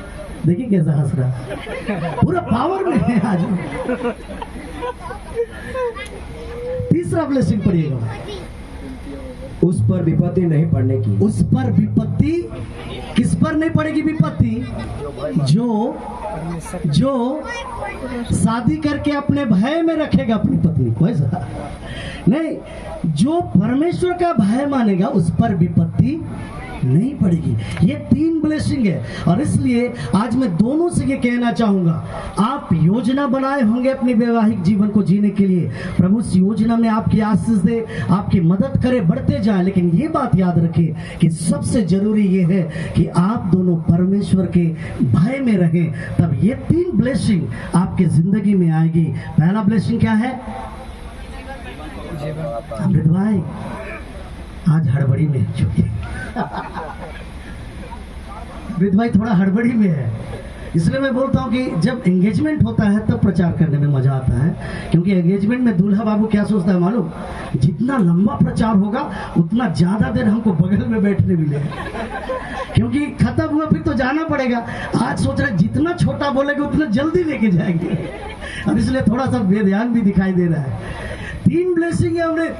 देखिए कैसा हंस रहा, पूरा पावर में है आज। तीसरा ब्लेसिंग पढ़िएगा, उस पर विपत्ति नहीं पड़ने की। उस पर विपत्ति, किस पर नहीं पड़ेगी विपत्ति? जो शादी करके अपने भय में रखेगा अपनी पत्नी को, ऐसा नहीं। जो परमेश्वर का भय मानेगा उस पर विपत्ति नहीं पड़ेगी। ये 3 ब्लेसिंग है। और इसलिए आज मैं दोनों से ये कहना चाहूंगा, आप योजना बनाए होंगे अपने वैवाहिक जीवन को जीने के लिए। प्रभु इस योजना में आपकी आशीष दे, आपकी मदद करे, बढ़ते जाए। लेकिन ये बात याद रखें कि सबसे जरूरी ये है कि आप दोनों परमेश्वर के भय में रहें, तब ये 3 ब्लेसिंग आपके जिंदगी में आएगी। पहला ब्लेसिंग क्या है? अमृत भाई आज हड़बड़ी में चुके वृद्ध भाई थोड़ा हड़बड़ी में है, इसलिए मैं बोलता हूँ कि जब एंगेजमेंट होता है तब प्रचार करने में मजा आता है। क्योंकि एंगेजमेंट में दूल्हा बाबू क्या सोचता है मालूम? जितना लंबा प्रचार होगा उतना ज्यादा देर हमको बगल में बैठने मिलेगा, क्योंकि खत्म हुआ फिर तो जाना पड़ेगा। आज सोच रहे जितना छोटा बोलेंगे उतना जल्दी लेके जाएंगे, और इसलिए थोड़ा सा बेध्यान भी दिखाई दे रहा है। 3 ब्लेसिंग है हमने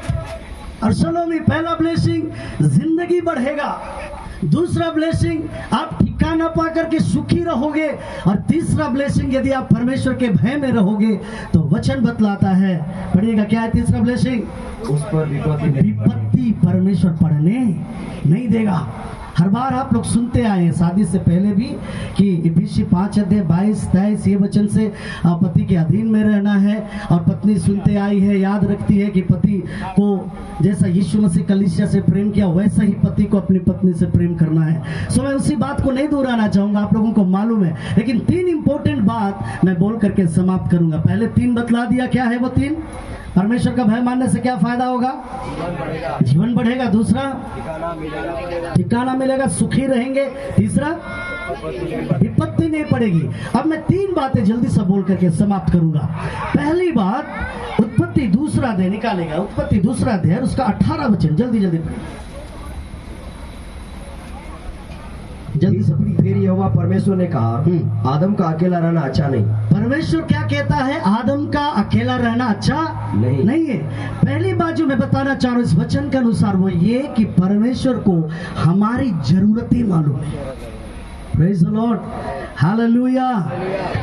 अरसलों में। पहला ब्लेसिंग, जिंदगी बढ़ेगा। दूसरा ब्लेसिंग, आप ठिकाना पा करके सुखी रहोगे। और तीसरा ब्लेसिंग, यदि आप परमेश्वर के भय में रहोगे तो वचन बतलाता है, पढ़िएगा क्या है तीसरा ब्लेसिंग? उस पर विपत्ति परमेश्वर पढ़ने नहीं देगा। हर बार आप लोग सुनते आए हैं शादी से पहले भी कि इफिसी 5:22-23 ये वचन से पति के अधीन में रहना है। और पत्नी सुनते आई है, याद रखती है कि पति को जैसा यीशु मसीह कलीसिया से प्रेम किया वैसा ही पति को अपनी पत्नी से प्रेम करना है। सो मैं उसी बात को नहीं दोहराना चाहूंगा, आप लोगों को मालूम है। लेकिन 3 इंपॉर्टेंट बात मैं बोल करके समाप्त करूंगा। पहले 3 बतला दिया, क्या है वो 3? परमेश्वर का भय मानने से क्या फायदा होगा? जीवन बढ़ेगा। दूसरा, ठिकाना मिलेगा, सुखी रहेंगे। तीसरा, विपत्ति नहीं पड़ेगी। अब मैं 3 बातें जल्दी से बोल करके समाप्त करूंगा। पहली बात, उत्पत्ति 2 अध्याय निकालेगा, उत्पत्ति 2 अध्याय उसका 18 वचन, जल्दी जल्दी जल्दी से। फिर यहोवा परमेश्वर ने कहा, आदम का अकेला रहना अच्छा नहीं। परमेश्वर क्या कहता है? आदम का अकेला रहना अच्छा नहीं है। पहली बात जो मैं बताना चाह रहा हूं इस वचन के अनुसार वो ये कि परमेश्वर को हमारी जरूरतें मालूम है। Praise the Lord, hallelujah.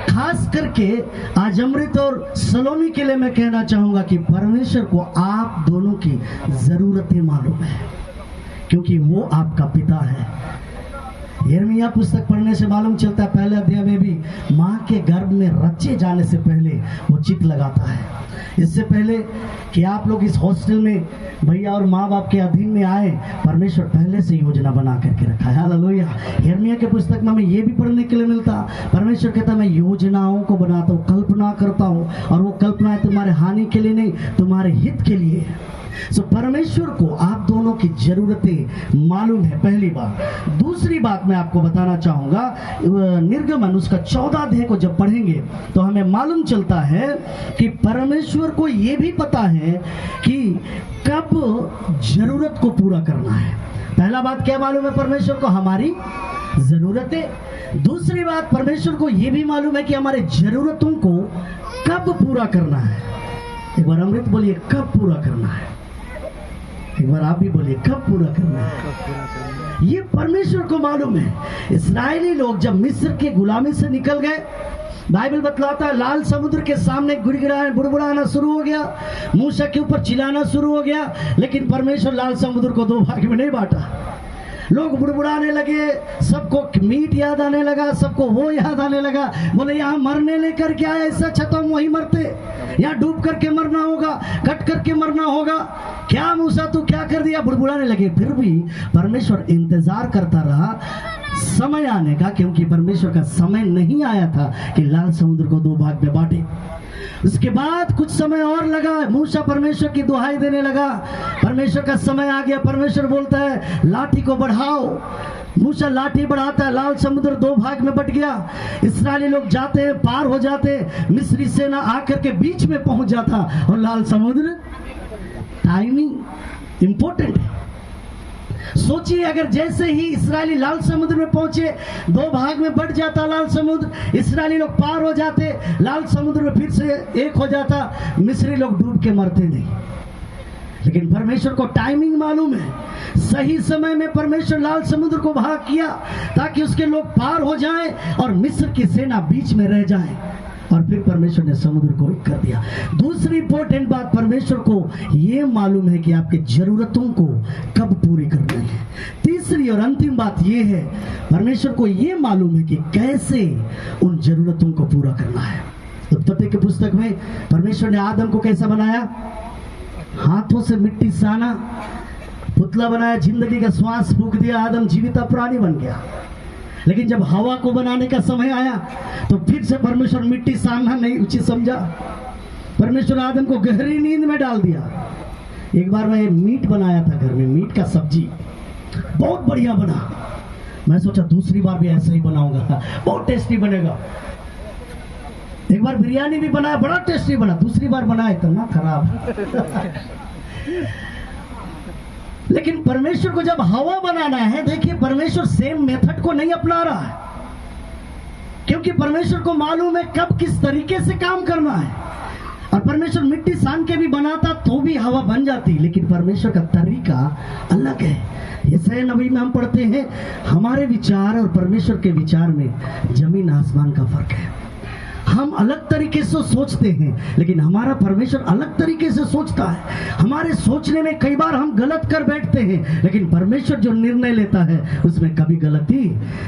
खास करके आज अमृत और सलोमी के लिए मैं कहना चाहूंगा कि परमेश्वर को आप दोनों की जरूरतें मालूम है, क्योंकि वो आपका पिता है। यिर्मयाह पुस्तक पढ़ने से मालूम चलता है, पहले अध्याय में भी माँ के गर्भ में रचे जाने से पहले वो चित लगाता है। इससे पहले कि आप लोग इस हॉस्टल में भैया और माँ बाप के अधीन में आए, परमेश्वर पहले से योजना बना करके रखा है। हालेलुया। यिर्मयाह के पुस्तक में हमें ये भी पढ़ने के लिए मिलता, परमेश्वर कहता मैं योजनाओं को बनाता हूँ, कल्पना करता हूँ, और वो कल्पनाएं तुम्हारे हानि के लिए नहीं, तुम्हारे हित के लिए है। सो परमेश्वर को आप दोनों की जरूरतें मालूम है, पहली बात। दूसरी बात मैं आपको बताना चाहूंगा, निर्गमन उसका 14 अध्याय को जब पढ़ेंगे तो हमें मालूम चलता है कि परमेश्वर को यह भी पता है कि कब जरूरत को पूरा करना है। पहला बात क्या मालूम है परमेश्वर को? हमारी जरूरतें। दूसरी बात परमेश्वर को यह भी मालूम है कि हमारे जरूरतों को कब पूरा करना है। एक बार अमृत बोलिए, कब पूरा करना है। एक बार आप भी बोलिए, कब पूरा करना है। ये परमेश्वर को मालूम है। इस्राएली लोग जब मिस्र के गुलामी से निकल गए, बाइबल बतलाता है लाल समुद्र के सामने गिड़गिड़ाना बुड़बुड़ाना शुरू हो गया, मूसा के ऊपर चिल्लाना शुरू हो गया, लेकिन परमेश्वर लाल समुद्र को 2 भाग में नहीं बांटा। लोग बुड़बुड़ाने लगे, सबको मीट याद आने लगा, सबको वो याद आने लगा, बोले यहाँ मरने लेकर क्या है, इससे अच्छा तो हम वहीं मरते, यहाँ डूब करके मरना होगा, कट करके मरना होगा, क्या मूसा तू क्या कर दिया, बुड़बुड़ाने लगे। फिर भी परमेश्वर इंतजार करता रहा समय आने का, क्योंकि परमेश्वर का समय नहीं आया था कि लाल समुद्र को 2 भाग में बांटे। उसके बाद कुछ समय और लगा, मूसा परमेश्वर की दुहाई देने लगा, परमेश्वर का समय आ गया, परमेश्वर बोलता है लाठी को बढ़ाओ, मूसा लाठी बढ़ाता है, लाल समुद्र 2 भाग में बट गया। इस्राएली लोग जाते हैं, पार हो जाते, मिस्री सेना आकर के बीच में पहुंच जाता, और लाल समुद्र, टाइमिंग इंपॉर्टेंट है। सोचिए अगर जैसे ही इस्राएली लाल समुद्र में पहुंचे, 2 भाग में बट जाता लाल समुद्र, इस्राएली लोग पार हो जाते, लाल समुद्र में फिर से एक हो जाता, मिस्री लोग डूब के मरते नहीं। लेकिन परमेश्वर को टाइमिंग मालूम है, सही समय में परमेश्वर लाल समुद्र को भाग किया ताकि उसके लोग पार हो जाएं और मिस्र की सेना बीच में रह जाए, और फिर परमेश्वर ने समुद्र को एक कर दिया। दूसरी इंपॉर्टेंट बात, परमेश्वर को यह मालूम है कि आपके जरूरतों को कब पूरी करनी है। तीसरी और अंतिम बात यह है, परमेश्वर को यह मालूम है कि कैसे उन जरूरतों को पूरा करना है। उत्पत्ति की पुस्तक में परमेश्वर ने आदम को कैसा बनाया? हाथों से मिट्टी साना, पुतला बनाया, जिंदगी का श्वास फूंक दिया, आदम जीविता प्राणी बन गया। लेकिन जब हवा को बनाने का समय आया तो फिर से परमेश्वर मिट्टी सानना नहीं उचित समझा, परमेश्वर आदम को गहरी नींद में डाल दिया। एक बार मैं मीट बनाया था घर में, मीट का सब्जी बहुत बढ़िया बना, मैं सोचा दूसरी बार भी ऐसा ही बनाऊंगा, बहुत टेस्टी बनेगा। एक बार बिरयानी भी बनाया, बड़ा टेस्टी बना, दूसरी बार बनाया इतना खराब। लेकिन परमेश्वर को जब हवा बनाना है, देखिए परमेश्वर सेम मेथड को नहीं अपना रहा है, क्योंकि परमेश्वर को मालूम है कब किस तरीके से काम करना है। और परमेश्वर मिट्टी सान के भी बनाता तो भी हवा बन जाती, लेकिन परमेश्वर का तरीका अलग है। यशायाह नबी में हम पढ़ते हैं, हमारे विचार और परमेश्वर के विचार में जमीन आसमान का फर्क है। हम अलग तरीके से सोचते हैं, लेकिन हमारा परमेश्वर अलग तरीके से सोचता है। हमारे सोचने में कई बार हम गलत कर बैठते हैं, लेकिन परमेश्वर जो निर्णय लेता है उसमें कभी गलती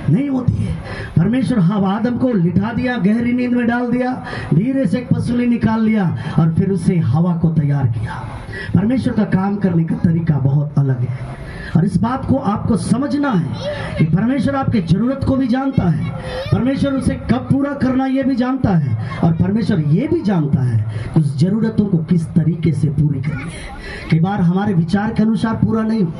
नहीं होती है। परमेश्वर आदम को लिटा दिया, गहरी नींद में डाल दिया, धीरे से एक पसूली निकाल लिया और फिर उससे हवा को तैयार किया। परमेश्वर का काम करने का तरीका बहुत अलग है, और इस बात को आपको समझना है कि परमेश्वर आपके जरूरत को भी जानता है, परमेश्वर उसे कब पूरा करना ये भी जानता है, और परमेश्वर ये भी जानता है कि उस जरूरतों को किस तरीके से पूरी करनी है। कई बार हमारे विचार के अनुसार पूरा नहीं हो,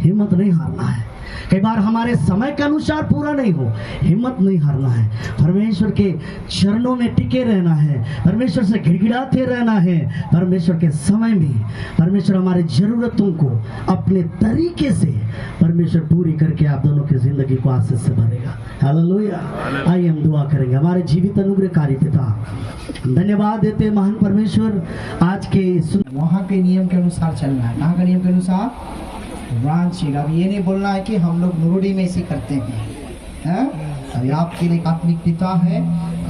हिम्मत नहीं हारना है। कई बार हमारे समय के अनुसार पूरा नहीं हो, हिम्मत नहीं हारना है। परमेश्वर के चरणों में टिके रहना है, परमेश्वर से गिड़गिड़ाते रहना है। परमेश्वर के समय में परमेश्वर हमारे जरूरतों को अपने तरीके से परमेश्वर पूरी करके आप दोनों की जिंदगी को आशीष से भरेगा। हालेलुया। आइए हम दुआ करेंगे। हमारे जीवित अनुग्रहकारी पिता, धन्यवाद देते हैं महान परमेश्वर, आज के वहाँ के नियम के अनुसार चलना है। कहाँ का नियम के अनुसार? ब्रांच। अब ये नहीं बोलना है कि हम लोग नुरुडी में इसे करते हैं, हैं? और आपके लिए आत्मिक पिता है,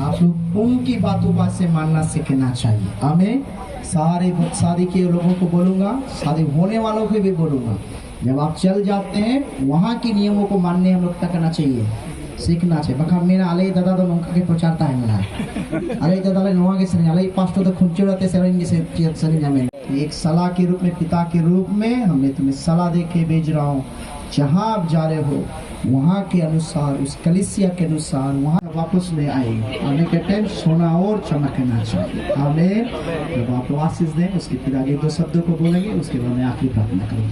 आप लोग उनकी बातों बात से मानना सीखना चाहिए। आमीन। सारे शादी के लोगों को बोलूँगा, शादी होने वालों को भी बोलूँगा, जब आप चल जाते हैं वहाँ के नियमों को मानने हम लोग तक करना चाहिए, सीखना चाहिए। बखा मेरा अलग दादा तो नौका के प्रचारता है मेरा अलग दादा नौवा के सरिया अलग पास्टर तो खुंचे रहते सरिया से सरिया में एक सलाह के रूप में, पिता के रूप में हमने तुम्हें सलाह दे के भेज रहा हूँ। जहाँ आप जा रहे हो वहाँ के अनुसार, उस कलीसिया के अनुसार वहाँ वापस में आएंगे। आने के टाइम सोना और चमकना चाहिए। आमीन। जब आप आशीष दें, उसके फिर आगे 2 शब्दों को बोलेंगे, उसके बाद मैं आखिरी प्रार्थना करूँगा।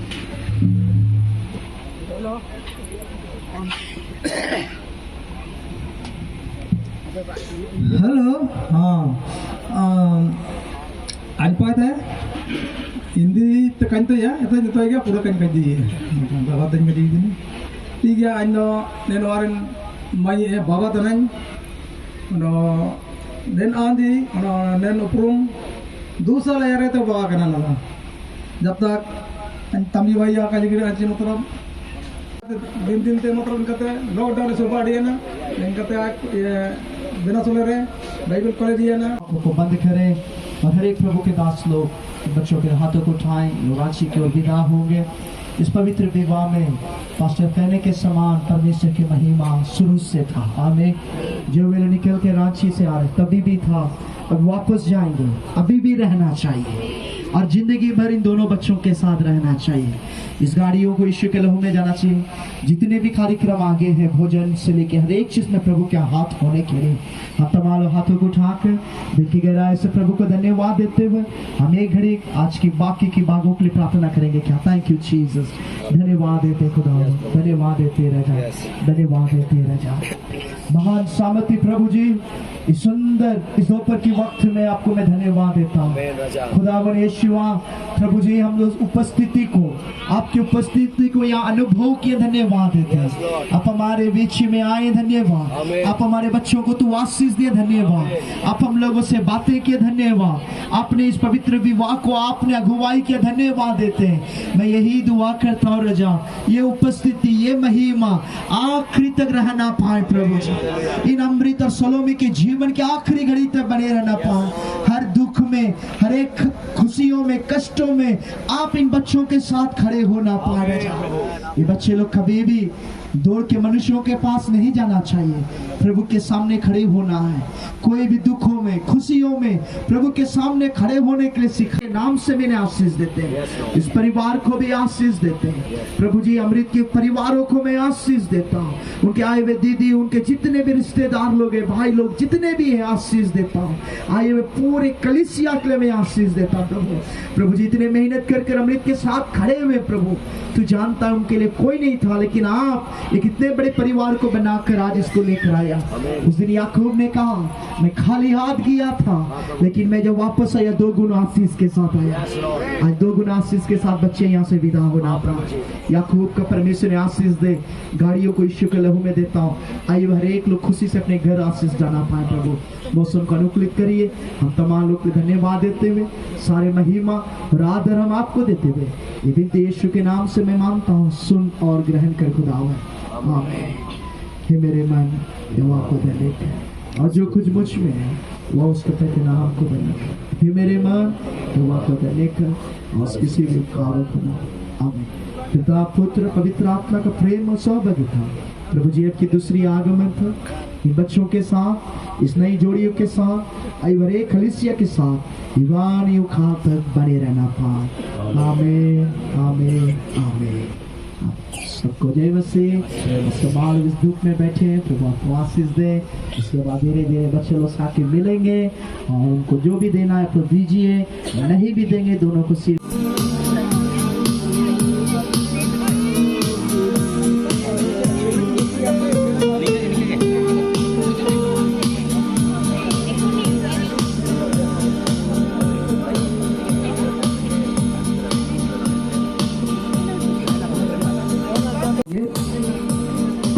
हेलो, हाँ, apa teh? Hindi tekan tu ya, itu aja pura kan kaji. Bawa dan kaji ini. Tiga ando nenoran mai bawa tanan, ando nen andi, ando nen uprum, दूसरा ले रहे तो बात करना लगा। जब तक तमिल भैया का जिक्र अच्छी मतलब दिन ते मतलब इनकते लॉकडाउन से बाढ़ दिया ना, इनकते ये बिना सुने रहे बाइबल पढ़ दिया ना। को बंद करें और हर एक प्रभु के दास लोग बच्चों के हाथों को उठाएं, रांची की ओर विदा होंगे। इस पवित्र विवाह में पास्टर फैने के समान परमेश्वर की महिमा शुरू से था। आमीन। जो वे निकल के रांची से आ रहे तभी भी था, अब वापस जाएंगे, अभी भी रहना चाहिए और जिंदगी भर इन दोनों बच्चों के साथ रहना चाहिए। इस गाड़ियों को यीशु के लहू में जाना चाहिए। जितने भी कार्यक्रम आगे हैं, भोजन से लेकर हर एक चीज में प्रभु के हाथ होने के लिए हम तमाम हाथों को उठाकर दिल की गहराई से प्रभु को धन्यवाद देते हुए हम एक घड़ी आज की बाकी की बातों के लिए प्रार्थना करेंगे। क्या थैंक यू जीसस। धन्यवाद देते खुदा, धन्यवाद देते राजा, धन्यवाद देते राजा। महान सामर्थ्य प्रभु जी, इस सुंदर इस दोपहर की वक्त में आपको मैं धन्यवाद देता हूँ खुदावन यीशुआ। प्रभु जी हम लोग उपस्थिति को, आपकी उपस्थिति को यहाँ अनुभव किए, धन्यवाद देते हैं। आप हमारे बीच में आए, धन्यवाद। आप हमारे बच्चों को तू आशीष दिए, धन्यवाद। आप हम लोगों से बातें किए, धन्यवाद। आपने इस पवित्र विवाह को आपने अगुवाई किया, धन्यवाद देते हैं। मैं यही दुआ करता हूँ रजा, ये उपस्थिति, ये महिमा आखिरी तक रहना पाए प्रभु जी। इन अमृत और सलोमी के जीवन के आखिरी घड़ी तक बने रहना पाए। हर दुख में, हर एक खुशियों में, कष्टों में आप इन बच्चों के साथ खड़े हो ना पाए। ये बच्चे लोग कभी भी दौड़ के मनुष्यों के पास नहीं जाना चाहिए, प्रभु के सामने खड़े होना है। कोई भी दुखों में, खुशियों में प्रभु के सामने खड़े होने के लिए सीखे। नाम से मैंने आशीष देते हैं, इस परिवार को भी आशीष देते हैं प्रभु जी। अमृत के परिवारों को मैं आशीष देता हूँ, उनके आए हुए दीदी, उनके जितने भी रिश्तेदार लोग हैं, भाई लोग जितने भी हैं, आशीष देता हूँ। आए हुए पूरे कलीसिया के लिए मैं आशीष देता हूँ प्रभु। प्रभु जी इतने मेहनत कर अमृत के साथ खड़े हुए प्रभु, तू जानता है उनके लिए कोई नहीं था, लेकिन आप एक इतने बड़े परिवार को बनाकर आज इसको लेकर आया। उस दिन याकूब ने कहा मैं खाली हाथ गया था, लेकिन मैं जब वापस आया 2 गुना आशीष के साथ आया। आज 2 गुना आशीष के साथ बच्चे यहाँ से विदा होना पड़ा। याकूब का परमेश्वर ने आशीष दे। गाड़ियों को यीशु के लहू में देता हूँ। आइए हर एक लोग खुशी से अपने घर आशीष जाना पाए प्रभु। मौसम को अनुकूलित करिए। हम तमाम लोग को धन्यवाद देते हुए, सारे महिमा और आदर हम आपको देते हुए ये बिनती यीशु के नाम से मैं मांगता हूँ, सुन और ग्रहण कर खुदावन। आमीन। हे मेरे मन यहोवा को धन्य कर, और जो कुछ मुझ में है वह उसके प्रति नाम को धन्य कर। हे मेरे मन यहोवा को धन्य कर, और उसकी सेवा कार्य करना। आमीन। पिता, पुत्र, पवित्र आत्मा का प्रेम और सौभाग्यता प्रभु जी की दूसरी आगमन था इन बच्चों के साथ, इस नई जोड़ियों के साथ, आइवरे कलीसिया के साथ युगान युग तक बने रहना पाए। आमीन, आमीन, आमीन। सबको जय मसीह। संभाल इस दुख में बैठे हैं, प्रभु आपको आशीष दे। इसके बाद धीरे धीरे बच्चे लोग साथ मिलेंगे और उनको जो भी देना है तो दीजिए, नहीं भी देंगे दोनों को सिर्फ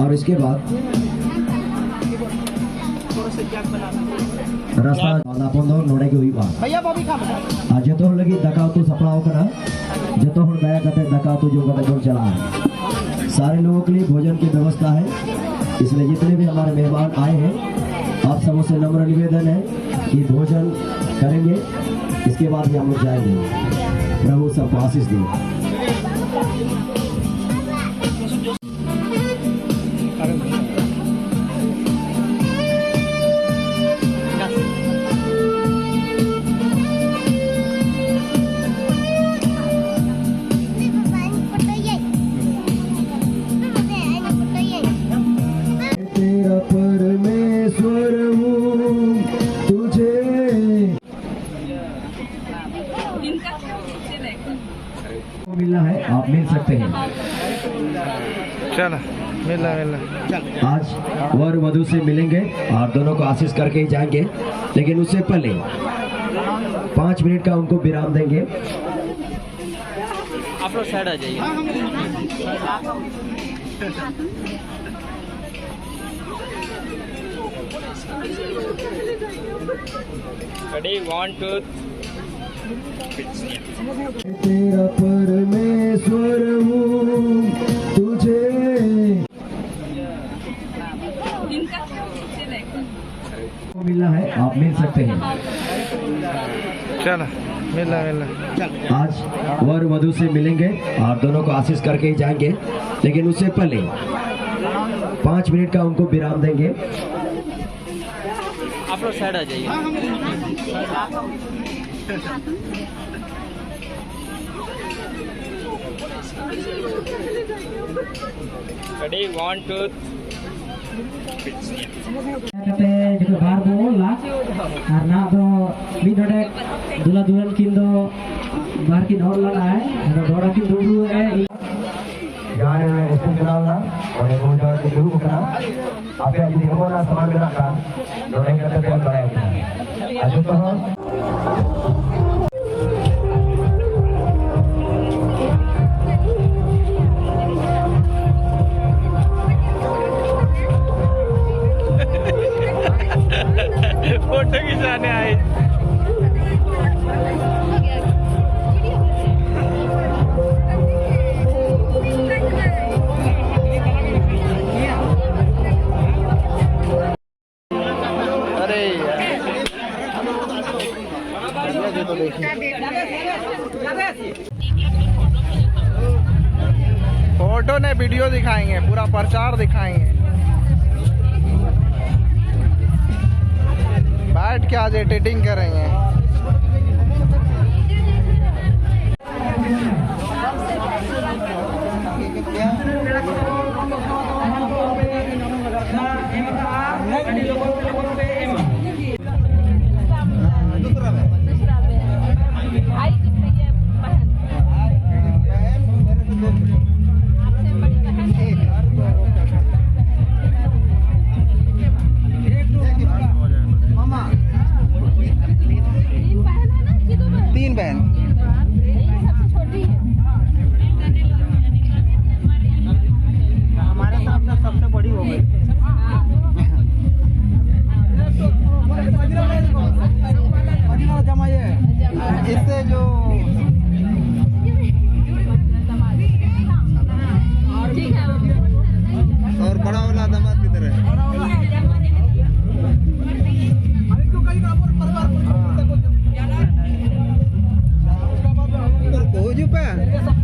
और इसके बाद रास्ता बंद नोड़े के हुई बात जो लगी दका तो सपड़ा करा जो दया करते दका तो जो चला है। सारे लोगों के लिए भोजन की व्यवस्था है। इसलिए जितने भी हमारे मेहमान आए हैं आप सबों से नम्र निवेदन है कि भोजन करेंगे, इसके बाद ही हम लोग जाएंगे। प्रभु सबको आशीष दे। तेरा परमेश्वर हूँ तुझे मिलना है, आप मिल सकते हैं। चलो मिला आज वर वधु से मिलेंगे और दोनों को आशीष करके ही जाएंगे, लेकिन उससे पहले 5 मिनट का उनको विराम देंगे। आप लोग साइड आ जाइए। रेडी 1 2 तेरा परमेश्वर हूँ तुझे मिलना है, आप मिल सकते हैं। चलो मिला आज वर वधु से मिलेंगे और दोनों को आशीष करके ही जाएंगे, लेकिन उससे पहले 5 मिनट का उनको विराम देंगे। आप लोग साइड आ जाइए। Ready 1 2 kate juga barbo lah karena do bidodek dula dulan kindo barkin hor lana hai ada dora kin dulu Jangan yang istimewa oleh pengunjung di dulu kena apa yang di mana sama gerakan orang yang terlibat baik. Ayo toh. Photo खिंचाने आए। अरे यार तो देखिए photo ने video दिखाएंगे, पूरा प्रचार दिखाएंगे। बैठ के आज एडिटिंग करेंगे। तीन बहन हमारे साथ में सबसे बड़ी हो गई। इससे जो और बड़ा वाला दामाद किधर है? हो चुका है।